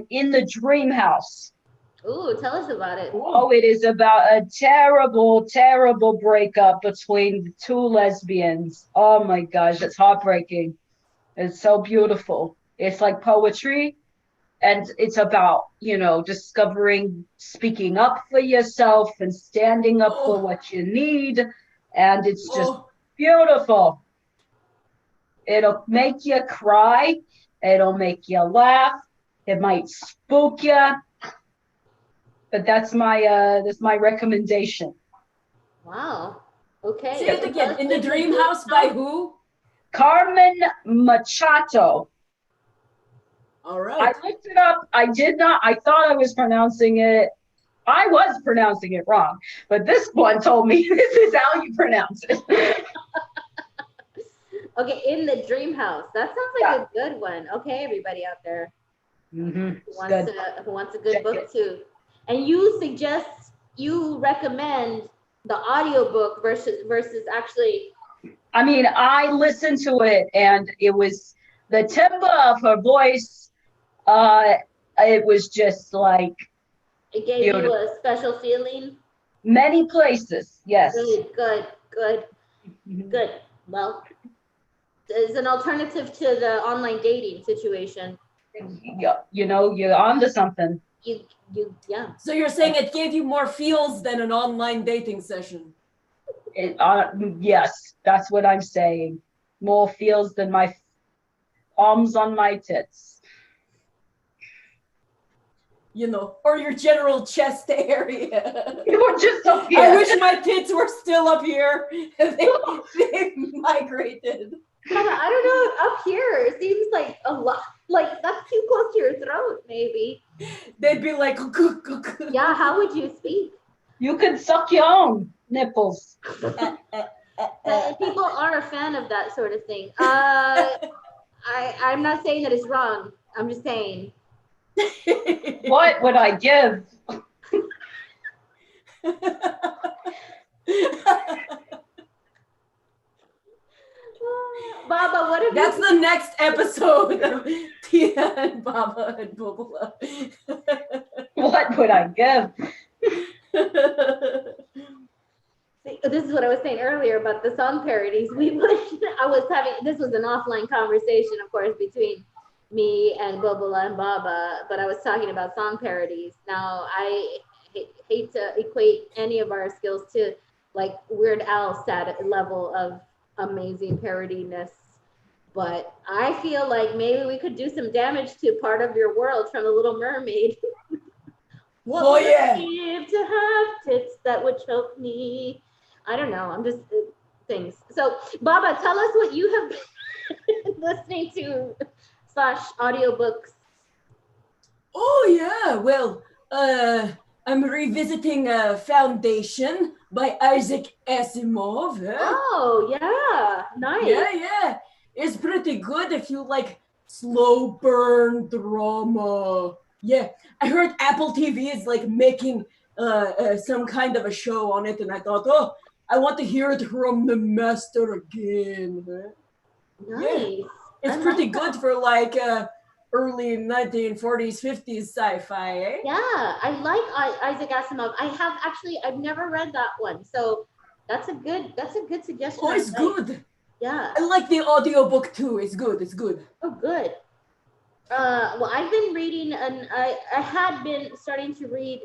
In the Dream House. Ooh, tell us about it. Oh, it is about a terrible, terrible breakup between two lesbians. Oh my gosh, it's heartbreaking. It's so beautiful. It's like poetry, and it's about, discovering, speaking up for yourself and standing up for what you need. And it's just beautiful. It'll make you cry. It'll make you laugh. It might spook you. But that's my recommendation. Wow. Okay. Say it again. In the Dream House by who? Carmen Machado. All right. I looked it up. I thought I was pronouncing it. I was pronouncing it wrong, but this one told me this is how you pronounce it. Okay, In the Dream House. That sounds like a good one. Okay, everybody out there Mm-hmm. who wants a good book too. And you recommend the audiobook versus actually. I mean, I listened to it, and it was the timbre of her voice. It was just like It gave you a special feeling. Many places, yes. Good. Well, it's an alternative to the online dating situation. You're onto something. Yeah. So you're saying it gave you more feels than an online dating session? Yes, that's what I'm saying. More feels than my arms on my tits. Or your general chest area. You were just up here. I wish my tits were still up here. They migrated. I don't know. Up here, it seems like a lot. Like that's too close to your throat, maybe. They'd be like, yeah. How would you speak? You could suck your own nipples. People are a fan of that sort of thing. I'm not saying that it's wrong. I'm just saying. What would I give? Baba, what if that's the next episode of Tia and Baba and Bubula. What would I give? This is what I was saying earlier about the song parodies. This was an offline conversation, of course, between me and Bubula and Baba, but I was talking about song parodies. Now, I hate to equate any of our skills to like Weird Al level of amazing parodiness, but I feel like maybe we could do some damage to Part of Your World from The Little Mermaid. What would I give to have tits that would choke me? I don't know. I'm just things. So, Baba, tell us what you have been listening to / audiobooks. Oh yeah. Well, I'm revisiting Foundation by Isaac Asimov. Oh yeah, nice. Yeah. It's pretty good if you like slow burn drama. Yeah, I heard Apple TV is like making some kind of a show on it, and I thought, I want to hear it from the master again. Nice. Yeah. It's pretty good for like early 1940s, 50s sci-fi, eh? Yeah, I like Isaac Asimov. I've never read that one, so That's a good suggestion. Oh, it's good. Yeah. I like the audiobook too. It's good. It's good. Oh, good. Well, I've been reading, I had been starting to read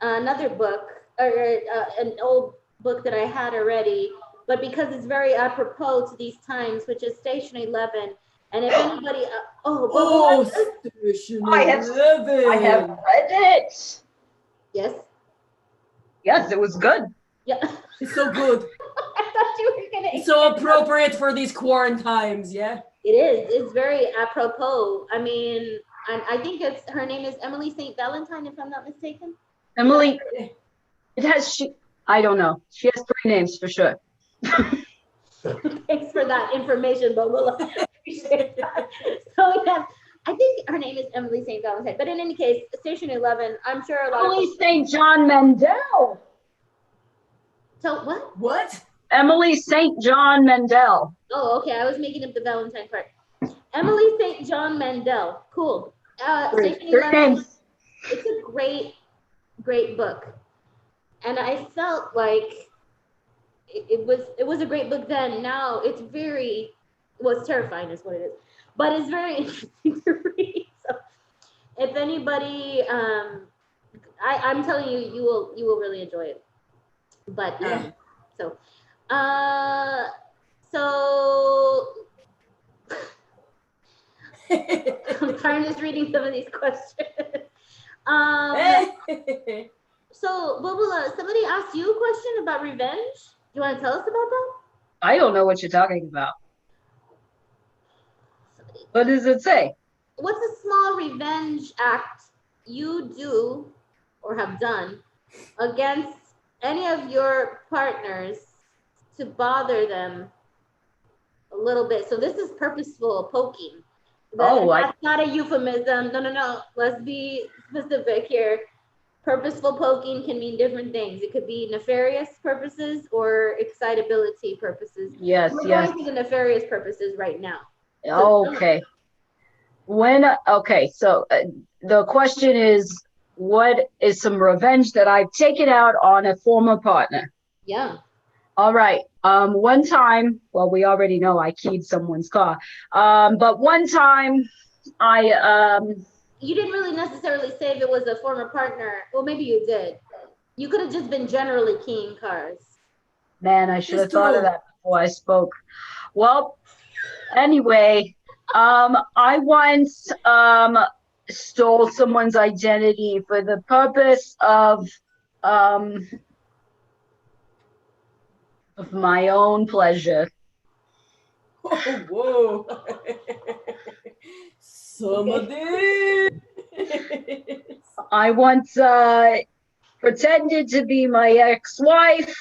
another book, or an old book that I had already, but because it's very apropos to these times, which is Station 11. And if anybody, Oh, Station I have 11. read it. yes, Yes, it was good. yeah. It's so good. I thought you were gonna. It's so appropriate for these quarantines, yeah? It is. It's very apropos. I mean, I think her name is Emily St. Valentine, if I'm not mistaken. Emily, I don't know. She has 3 names for sure. Thanks for that information, Bubula. Appreciate that. So yeah, I think her name is Emily St. Valentine. But in any case, Station 11, I'm sure a lot Emily of St. John Mandel. So what? What? Emily St. John Mandel. Oh, okay. I was making up the Valentine part. Emily St. John Mandel. Cool. Station 3 11. names. It's a great book. And I felt like it was a great book then. Now it's terrifying is what it is. But it's very interesting to read. So if anybody I'm telling you, you will really enjoy it. But so I'm tired of reading some of these questions. So, Bubula, somebody asked you a question about revenge. Do you want to tell us about that? I don't know what you're talking about. What does it say? What's a small revenge act you do or have done against any of your partners to bother them a little bit? So this is purposeful poking. That's not a euphemism. No. Let's be specific here. Purposeful poking can mean different things. It could be nefarious purposes or excitability purposes. Yes, We're yes. going to the nefarious purposes right now. Okay. So the question is, what is some revenge that I've taken out on a former partner? Yeah. All right. One time, well, we already know I keyed someone's car. But one time you didn't really necessarily say if it was a former partner. Well, maybe you did. You could have just been generally keying cars. Man, I should have thought of that before I spoke. Well, anyway, I once stole someone's identity for the purpose of my own pleasure. Oh, whoa. Some of this. I once pretended to be my ex-wife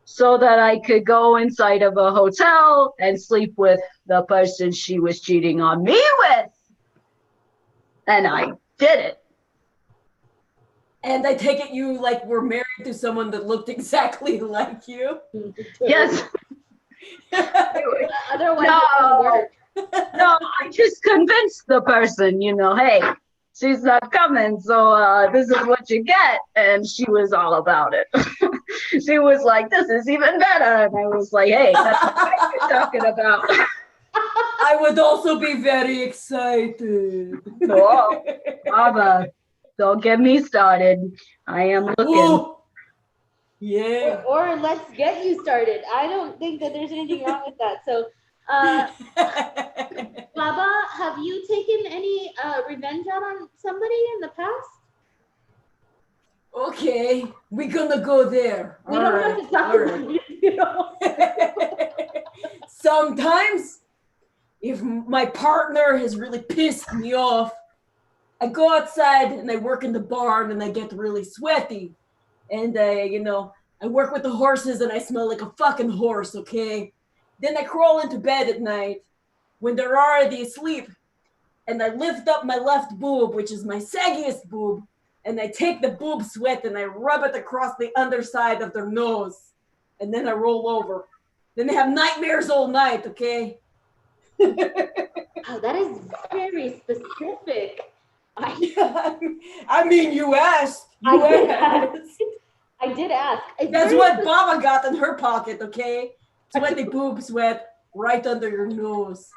so that I could go inside of a hotel and sleep with the person she was cheating on me with. And I did it. And I take it you were married to someone that looked exactly like you? Yes. Otherwise, it wouldn't work. No, I just convinced the person, hey, she's not coming, so this is what you get. And she was all about it. She was like, this is even better. And I was like, hey, that's what you're talking about. I would also be very excited. No, Baba, don't get me started. I am looking. Ooh. Yeah. Or let's get you started. I don't think that there's anything wrong with that. So, Baba, have you taken any revenge out on somebody in the past? Okay, we're gonna go there. We don't have to talk about it. Sometimes, if my partner has really pissed me off, I go outside and I work in the barn and I get really sweaty. And I work with the horses and I smell like a fucking horse, okay? Then I crawl into bed at night when they're already asleep and I lift up my left boob, which is my saggiest boob, and I take the boob sweat and I rub it across the underside of their nose. And then I roll over. Then they have nightmares all night, okay? Oh, that is very specific. I mean, you asked. I did ask. That's what Baba got in her pocket, okay? Sweaty boobs wet right under your nose.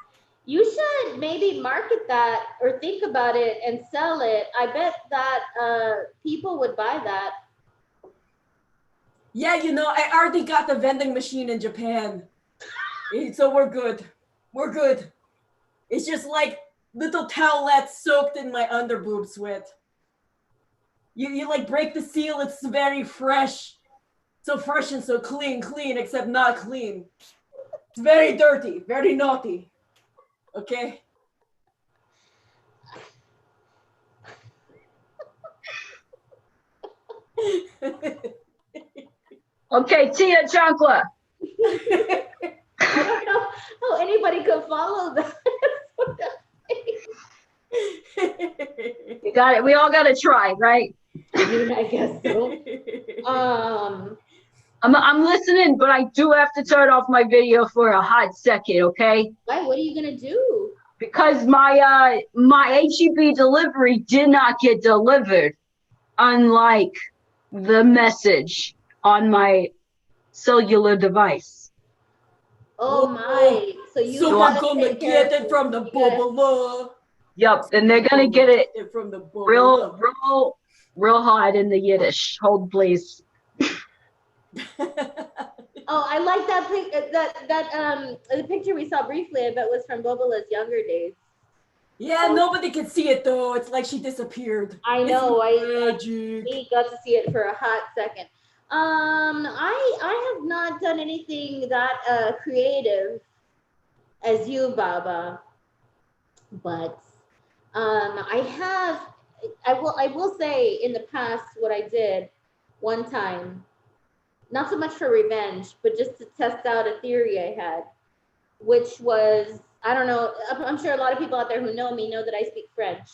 You should maybe market that or think about it and sell it. I bet that people would buy that. Yeah, I already got the vending machine in Japan. So we're good. We're good. It's just like little towelettes soaked in my underboob sweat. You like break the seal, it's very fresh. So fresh and so clean, except not clean. It's very dirty, very naughty. Okay? Okay, Tia Chancla. I don't know how anybody could follow that. You got it. We all got to try, right? I mean, I guess so. I'm listening, but I do have to turn off my video for a hot second, okay? Why? What are you gonna do? Because my HEB delivery did not get delivered, unlike the message on my cellular device. Oh my! So you So gotta we're gonna take care get of it from the Bubula. Yep, and they're gonna get it from the Bubula. real hot in the Yiddish. Hold please. Oh, I like the picture we saw briefly. I bet was from Bubula's younger days. Yeah, nobody can see it though. It's like she disappeared. I know. Magic. We got to see it for a hot second. I have not done anything that creative as you, Baba, but I will say in the past what I did one time, not so much for revenge, but just to test out a theory I had, which was, I don't know, I'm sure a lot of people out there who know me know that I speak French.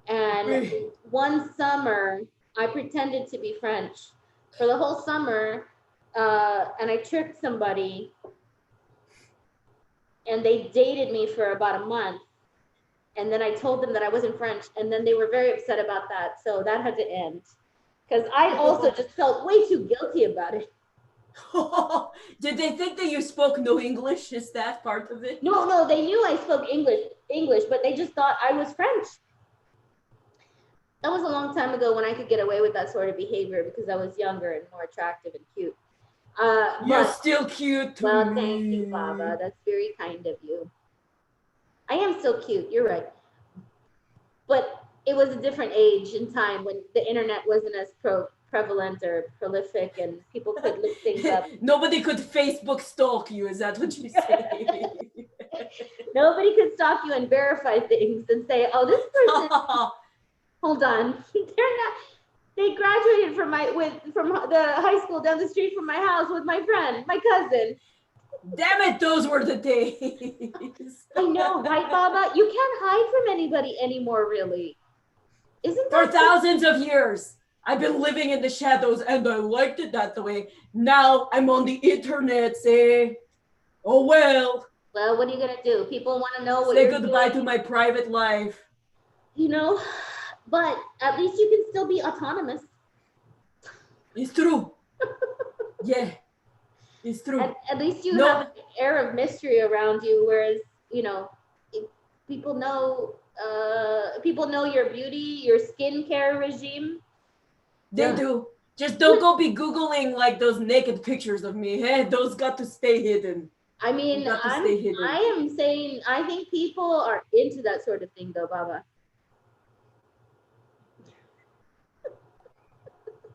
And one summer, I pretended to be French for the whole summer, and I tricked somebody, and they dated me for about a month. And then I told them that I wasn't French, and then they were very upset about that. So that had to end. Because I also just felt way too guilty about it. Did they think that you spoke no English? Is that part of it? No, they knew I spoke English, but they just thought I was French. That was a long time ago when I could get away with that sort of behavior because I was younger and more attractive and cute. You're still cute to well, me. thank you, Baba. That's very kind of you. I am still cute. You're right. But it was a different age and time when the internet wasn't as prevalent or prolific and people could look things up. Nobody could Facebook stalk you. Is that what you say? Nobody could stalk you and verify things and say, oh, this person, hold on. They graduated from the high school down the street from my house with my friend, my cousin. Damn it, those were the days. I know, right, Baba? You can't hide from anybody anymore, really. Isn't that for thousands of years? I've been living in the shadows and I liked it that way. Now I'm on the internet, say, oh well. Well, what are you going to do? People want to know what say you're goodbye doing. to my private life. You know, but at least you can still be autonomous. It's true. Yeah, it's true. At least you have an air of mystery around you, whereas, people know your beauty, your skincare regime. They do. Just don't go be Googling like those naked pictures of me. Hey, those got to stay hidden. I mean, I am saying, I think people are into that sort of thing though, Baba.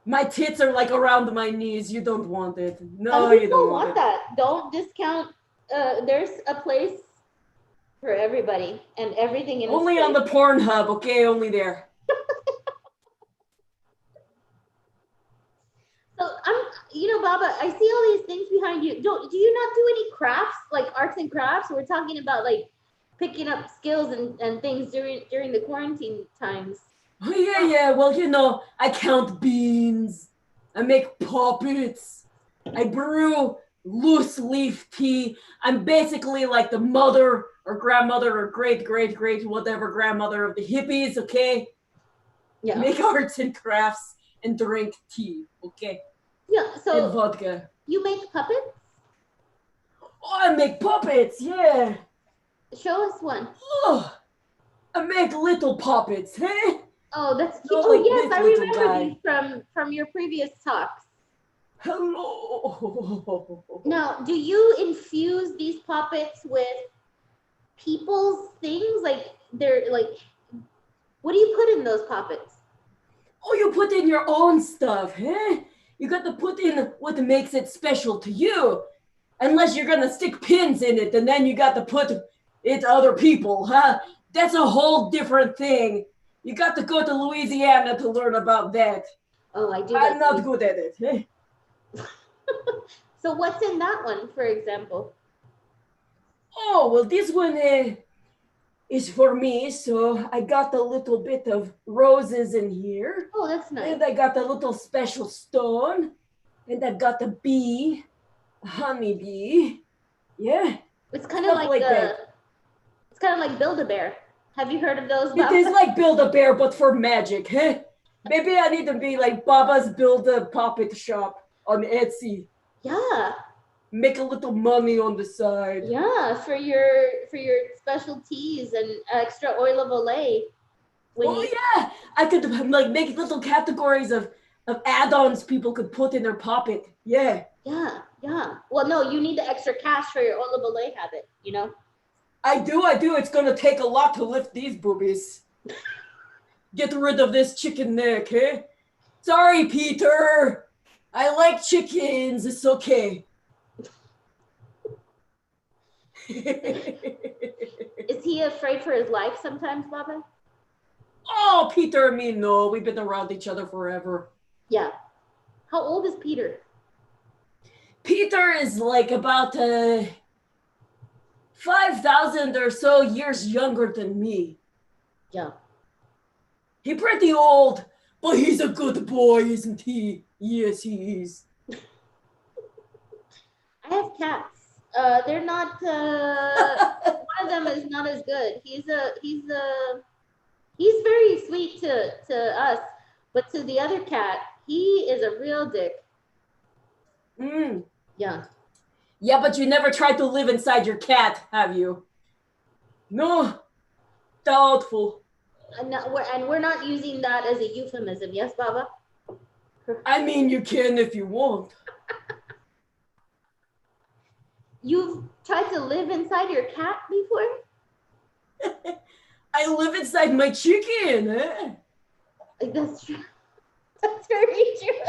My tits are like around my knees. You don't want it. No, you don't want that. Don't discount. There's a place for everybody and everything in only on the Pornhub, okay? Only there. So Baba, I see all these things behind you. Do you not do any crafts, like arts and crafts? We're talking about like picking up skills and things during the quarantine times. Oh, yeah. Well, I count beans. I make puppets. I brew loose leaf tea. I'm basically like the mother or grandmother or great whatever grandmother of the hippies, okay? Yeah. Make arts and crafts and drink tea, okay? Yeah, And so vodka. you make puppets? Oh, I make puppets, yeah. Show us one. Oh, I make little puppets, hey? Oh, that's cute. Not Oh, like yes, this I little remember guy. these from your previous talks. Hello. Now, do you infuse these puppets with people's things? Like, they're like, what do you put in those puppets? Oh, you put in your own stuff, huh? You got to put in what makes it special to you. Unless you're gonna stick pins in it, and then you got to put it to other people, huh? That's a whole different thing. You got to go to Louisiana to learn about that. Oh, I do. I'm not good at it. Eh? So what's in that one, for example? Oh, well, this one is for me, so I got a little bit of roses in here. Oh, that's nice. And I got a little special stone. And I've got a bee, a honeybee. Yeah. It's kind of like that. It's kind of like Build-A-Bear. Have you heard of those? It is like Build-A-Bear, but for magic, huh? Maybe I need to be like Baba's Build-A-Puppet shop on Etsy. Yeah. Make a little money on the side. Yeah, for your specialties and extra oil of Olay. Yeah, I could like make little categories of add-ons people could put in their puppet. Yeah. Yeah, yeah. Well, no, you need the extra cash for your oil of Olay habit, you know? I do. It's gonna take a lot to lift these boobies. Get rid of this chicken neck, eh? Sorry, Peter. I like chickens. It's okay. Is he afraid for his life sometimes, Baba? Oh, Peter and me, no. We've been around each other forever. Yeah. How old is Peter? Peter is like about 5,000 or so years younger than me. Yeah. He's pretty old, but he's a good boy, isn't he? Yes, he is. I have cats. They're not. One of them is not as good. He's very sweet to us, but to the other cat, he is a real dick. Yeah. Yeah, but you never tried to live inside your cat, have you? No. Doubtful. And we're not using that as a euphemism. Yes, Baba? I mean, you can if you want. You've tried to live inside your cat before? I live inside my chicken. Eh? That's true. That's very true.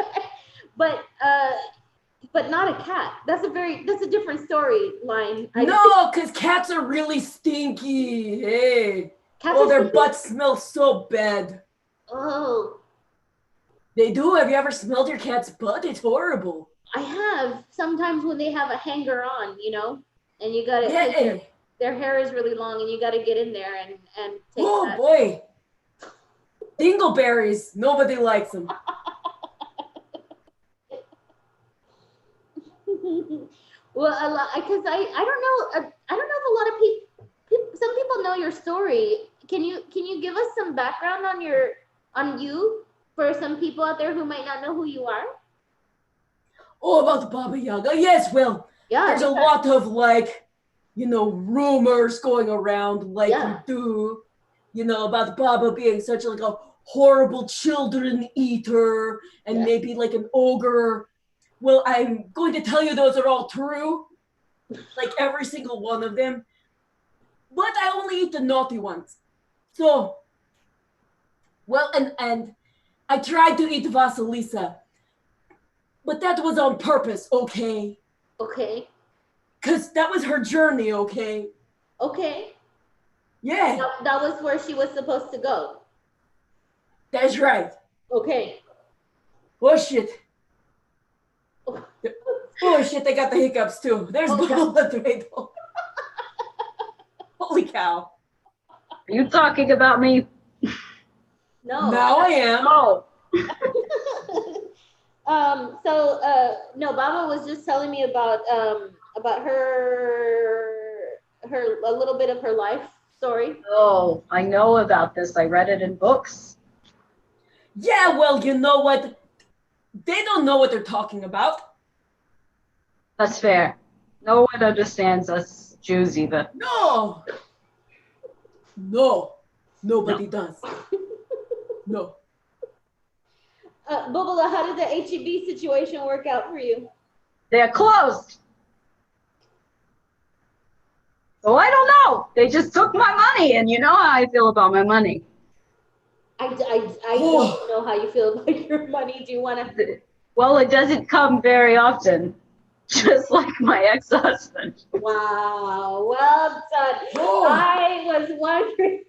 But not a cat. That's a different storyline. No, because cats are really stinky. Hey. Their butts smell so bad. Oh. They do? Have you ever smelled your cat's butt? It's horrible. I have. Sometimes when they have a hanger on, you know, and you got to, yeah. their hair is really long and you got to get in there and take that. Boy. Dingleberries. Nobody likes them. Well, because I don't know if a lot of people, some people know your story. Can you give us some background on you for some people out there who might not know who you are? Oh, about Baba Yaga? Yes, well, yeah, there's a lot of rumors going around you do, about Baba being such like a horrible children eater and maybe like an ogre. Well, I'm going to tell you those are all true, like every single one of them. But I only eat the naughty ones. So, well, and I tried to eat Vasilisa, but that was on purpose, okay? Okay. Because that was her journey, okay? Okay. Yeah. That was where she was supposed to go. That's right. Okay. Oh, shit. Oh, shit, I got the hiccups, too. There's Bubula Dreidel. Holy cow. Are you talking about me? No. Now I am. Oh. No, Baba was just telling me about her a little bit of her life story. Oh, I know about this. I read it in books. Yeah, well, you know what? They don't know what they're talking about. That's fair. No one understands us Jews either. No. Nobody does. No. Bubula, how did the HEB situation work out for you? They're closed. So I don't know. They just took my money, and you know how I feel about my money. I don't know how you feel about your money. Do you want to? Well, it doesn't come very often, just like my ex-husband. Wow, well done. Oh. I was wondering.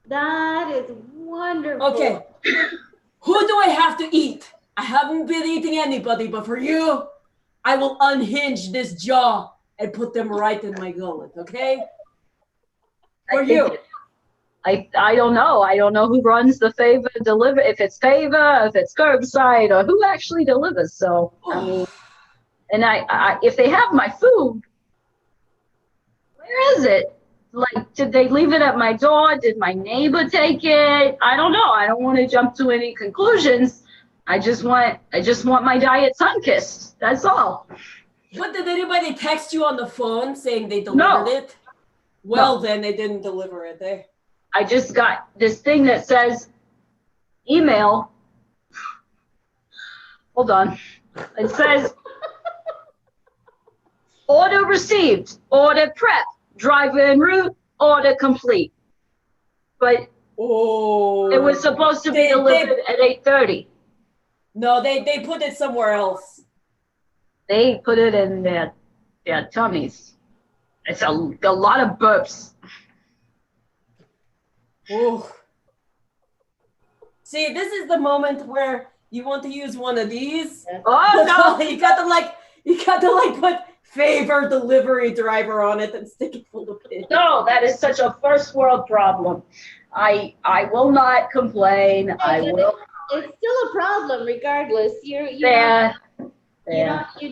That is wonderful. Okay. Who do I have to eat? I haven't been eating anybody, but for you, I will unhinge this jaw and put them right in my gullet, okay? For you. I don't know. I don't know who runs the Favor deliver, if it's Favor, if it's curbside, or who actually delivers. So, I mean, and I if they have my food, where is it? Like, did they leave it at my door? Did my neighbor take it? I don't know. I don't want to jump to any conclusions. I just want my diet sun-kissed. That's all. But did anybody text you on the phone saying they delivered it? Well, No. then they didn't deliver it. I just got this thing that says email. Hold on. It says order received, order prep, driver en route, order complete. But it was supposed to be delivered at 8:30. No, they put it somewhere else. They put it in their tummies. It's a lot of burps. Ooh. See, this is the moment where you want to use one of these. Oh no! You got to put Favor delivery driver on it and stick it full of pins. No, that is such a first world problem. I will not complain. I will. It's still a problem, regardless. You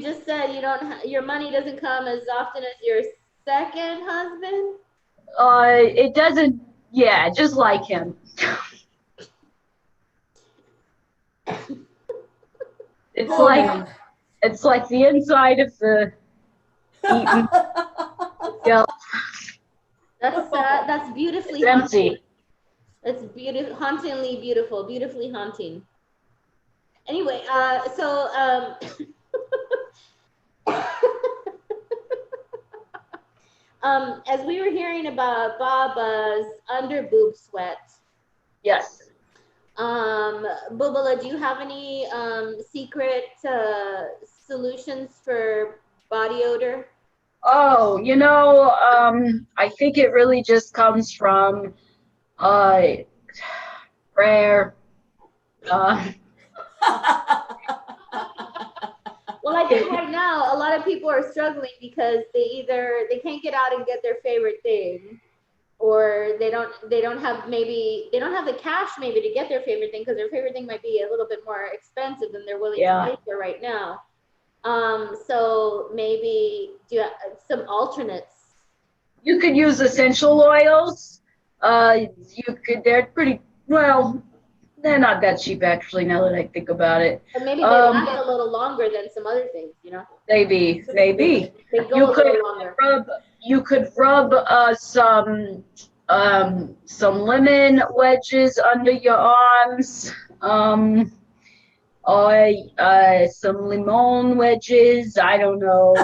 just said you don't. Your money doesn't come as often as your second husband. It doesn't. Yeah, just like him. It's like the inside of the eaten. That's beautifully it's empty. Haunting. It's beautiful, hauntingly beautiful, beautifully haunting. Anyway, as we were hearing about Baba's under boob sweat. Yes. Bubula, do you have any secret solutions for body odor? Oh, I think it really just comes from prayer. Well, I think right now a lot of people are struggling because they can't get out and get their favorite thing, or they don't have the cash maybe to get their favorite thing because their favorite thing might be a little bit more expensive than they're willing to pay for right now. So maybe some alternates. You could use essential oils. They're pretty well. They're not that cheap, actually, now that I think about it. But maybe they last a little longer than some other things, Maybe. They go a little longer. You could rub some lemon wedges under your arms. Some lemon wedges. I don't know.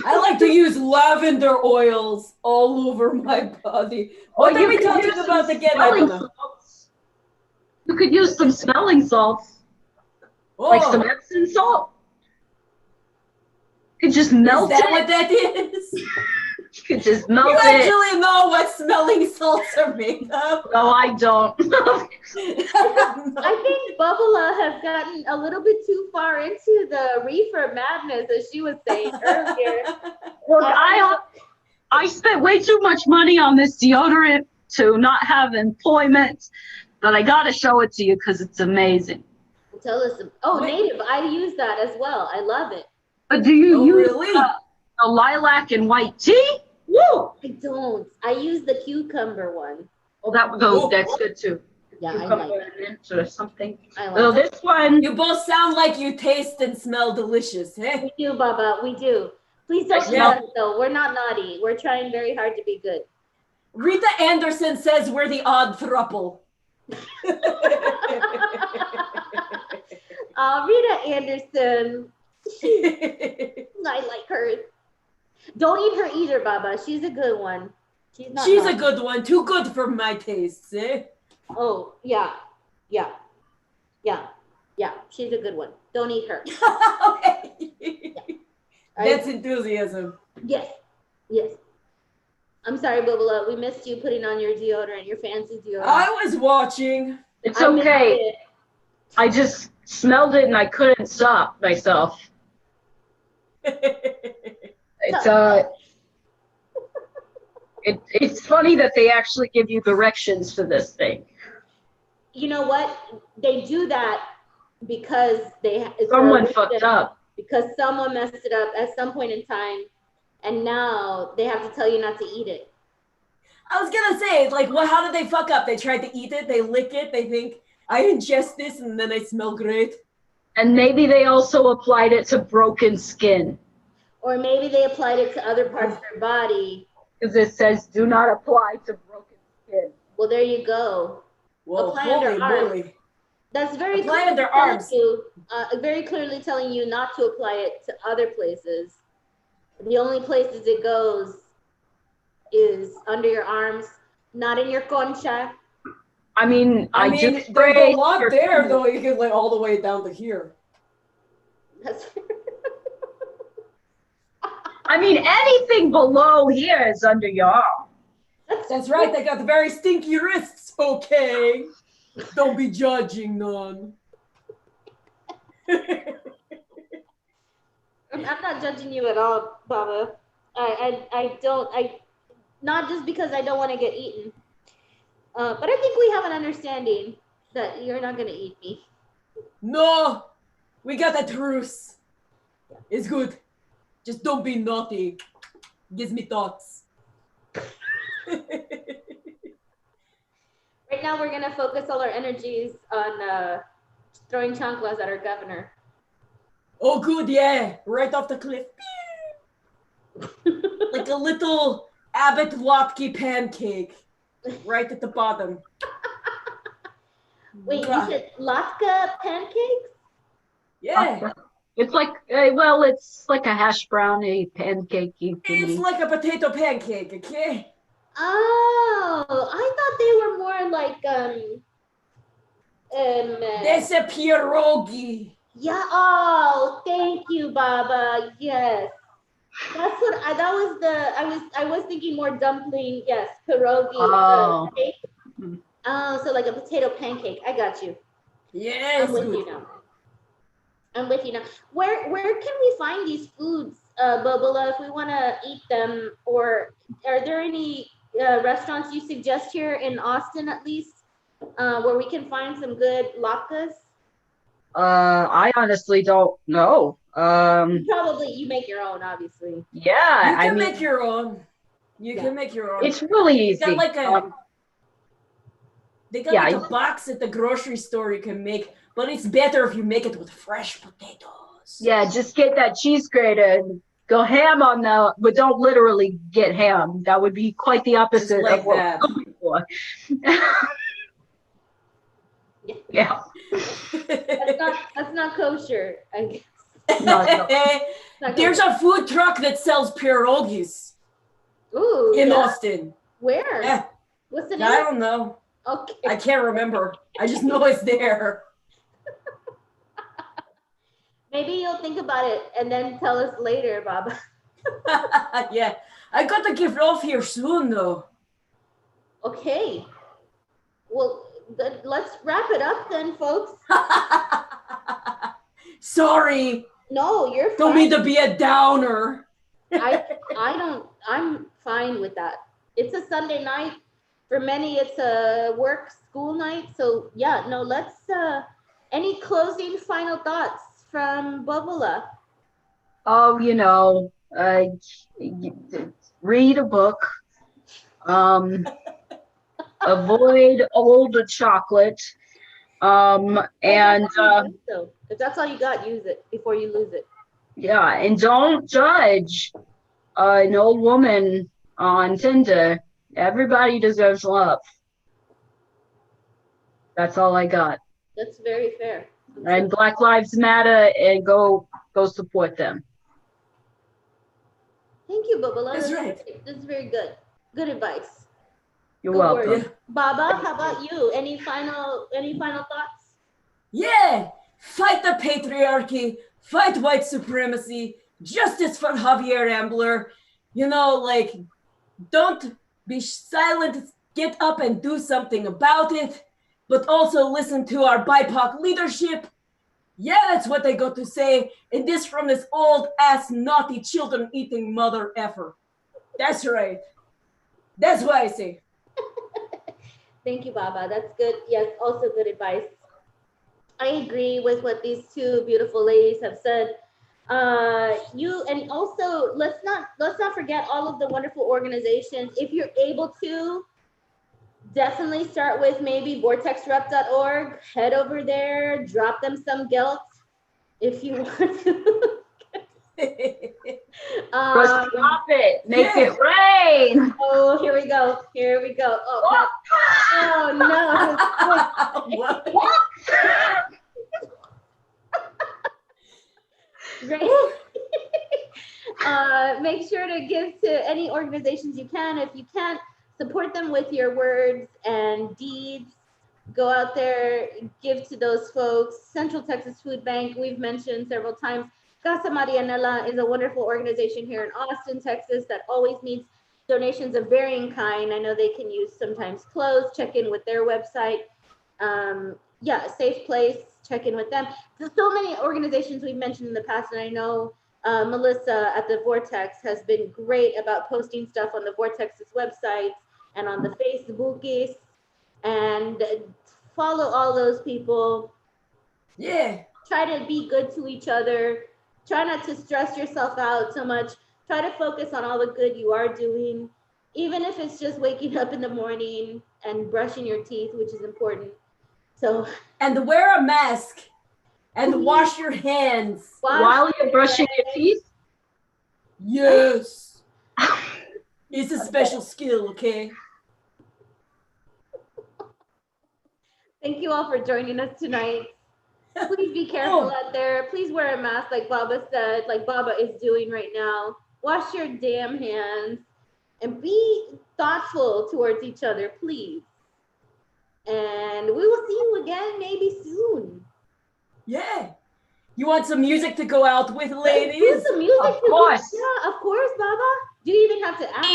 I like to use lavender oils all over my body. What are we talking about again? I don't know. You could use some smelling salts, like some Epsom salt. You could just melt it. Is that what that is? You could just melt it. You actually know what smelling salts are made of? No, I don't. I think Bubula has gotten a little bit too far into the reefer madness, as she was saying earlier. Look, I spent way too much money on this deodorant to not have employment, but I gotta show it to you because it's amazing. Tell us. Native. I use that as well. I love it. But do you use really? the lilac and white tea? Woo! I don't. I use the cucumber one. Well, that's good too. Yeah, I like cucumber it. mint or something. I Oh, like it. this one. You both sound like you taste and smell delicious, eh? We do, Baba. We do. Please I don't eat smell- us, though. We're not naughty. We're trying very hard to be good. Rita Anderson says we're the odd thruple. Rita Anderson. I like her. Don't eat her either, Baba. She's a good one. She's not. She's naughty. a good one. Too good for my tastes, eh? Oh, yeah. Yeah. Yeah. Yeah. She's a good one. Don't eat her. That's enthusiasm. Yes. Yes. I'm sorry, Bubula. We missed you putting on your deodorant, your fancy deodorant. I was watching. It's I missed okay. it. I just smelled it and I couldn't stop myself. It's it's funny that they actually give you directions for this thing. You know what? They do that because Someone fucked up. Because someone messed it up at some point in time, and now they have to tell you not to eat it. I was gonna say, like, well, how did they fuck up? They tried to eat it, they lick it, they think, I ingest this and then I smell great. And maybe they also applied it to broken skin. Or maybe they applied it to other parts of their body. Because it says, do not apply to broken skin. Well, there you go. Well, Apply holy under arms. moly. That's very Apply clearly under telling arms. you, very clearly telling you not to apply it to other places. The only places it goes is under your arms, not in your concha. I mean, I mean, just there's sprayed a lot your there, food. though. You can, like, all the way down to here. That's I mean, anything below here is under your arm. That's right, they got the very stinky wrists, okay? Don't be judging none. I'm not judging you at all, Baba. Not just because I don't want to get eaten, but I think we have an understanding that you're not going to eat me. No, we got a truce. It's good. Just don't be naughty. Gives me thoughts. Right now, we're going to focus all our energies on throwing chanclas at our governor. Oh, good, yeah. Right off the cliff. Like a little Abbott Lotke pancake. Right at the bottom. Wait, you said latke pancakes? Yeah. It's like, well, it's like a hash brownie pancakey It's thingy. like a potato pancake, okay? Oh, I thought they were more like That's a pierogi. yeah. Oh, thank you, Baba. Yes, that's what I was thinking more dumpling. Yes, pierogi. Oh. Cake. Oh, so like a potato pancake. I got you. Yes, I'm with good. you now. I'm with you now. Where can we find these foods, Bubula, if we want to eat them? Or are there any restaurants you suggest here in Austin, at least, where we can find some good latkes? I honestly don't know. Probably you make your own, obviously. Yeah, You can I mean, make your own. You can make your own. it's really They easy. got like a, they got yeah, like a box at the grocery store you can make, but it's better if you make it with fresh potatoes. Yeah, just get that cheese grater and go ham on the, but don't literally get ham. That would be quite the opposite like of what that. we're looking for. Yeah. That's not kosher, I guess. No. Not There's kosher. a food truck that sells pierogies Ooh, in yeah? Austin. Where? Yeah. What's the I name? don't know. Okay. I can't remember. I just know it's there. Maybe you'll think about it and then tell us later, Baba. Yeah. I got to get off here soon, though. Okay. Well, let's wrap it up then, folks. Sorry. No, you're fine. Don't mean to be a downer. I'm fine with that. It's a Sunday night. For many, it's a work school night. So yeah, no, let's, any closing final thoughts from Bubula? Oh, you know, read a book. avoid old chocolate. And So if that's all you got, use it before you lose it. yeah, and don't judge an old woman on Tinder. Everybody deserves love. That's all I got. That's very fair. And Black Lives Matter, and go support them. Thank you, Bubula. That's right. That's very good. Good advice. You're Good welcome. word. Baba, how about you? Any final thoughts? Yeah, fight the patriarchy, fight white supremacy, justice for Javier Ambler. You know, like, don't be silent, get up and do something about it, but also listen to our BIPOC leadership. Yeah, that's what they got to say. And this from this old ass naughty children eating mother effer. That's right. That's what I say. Thank you, Baba. That's good. Yes, also good advice. I agree with what these two beautiful ladies have said. And also let's not forget all of the wonderful organizations. If you're able to, definitely start with maybe vortexrep.org. Head over there, drop them some gelt if you want to. Just drop it, make it rain. Oh, here we go. Oh no. What? Great. Make sure to give to any organizations you can. If you can't, support them with your words and deeds. Go out there, give to those folks. Central Texas Food Bank, we've mentioned several times. Casa Marianela is a wonderful organization here in Austin, Texas, that always needs donations of varying kind. I know they can use sometimes clothes. Check in with their website. Yeah, a safe place. Check in with them. There's so many organizations we've mentioned in the past, and I know Melissa at the Vortex has been great about posting stuff on the Vortex's website and on the Facebookies, and follow all those people. Yeah. Try to be good to each other. Try not to stress yourself out so much. Try to focus on all the good you are doing, even if it's just waking up in the morning and brushing your teeth, which is important. So, and wear a mask and wash your hands while you're brushing your teeth. Yes. It's a special skill, okay? Thank you all for joining us tonight. Please be careful out there. Please wear a mask like Baba said, like Baba is doing right now. Wash your damn hands and be thoughtful towards each other, please. And we will see you again maybe soon. Yeah. You want some music to go out with, ladies? Here's some music. Of course. Yeah, of course, Baba. You didn't even have to ask.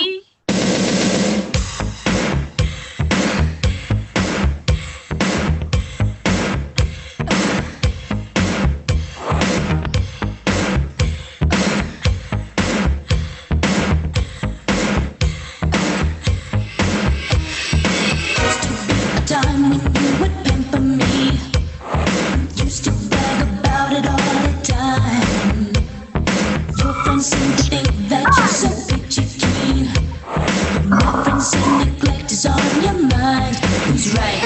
Right.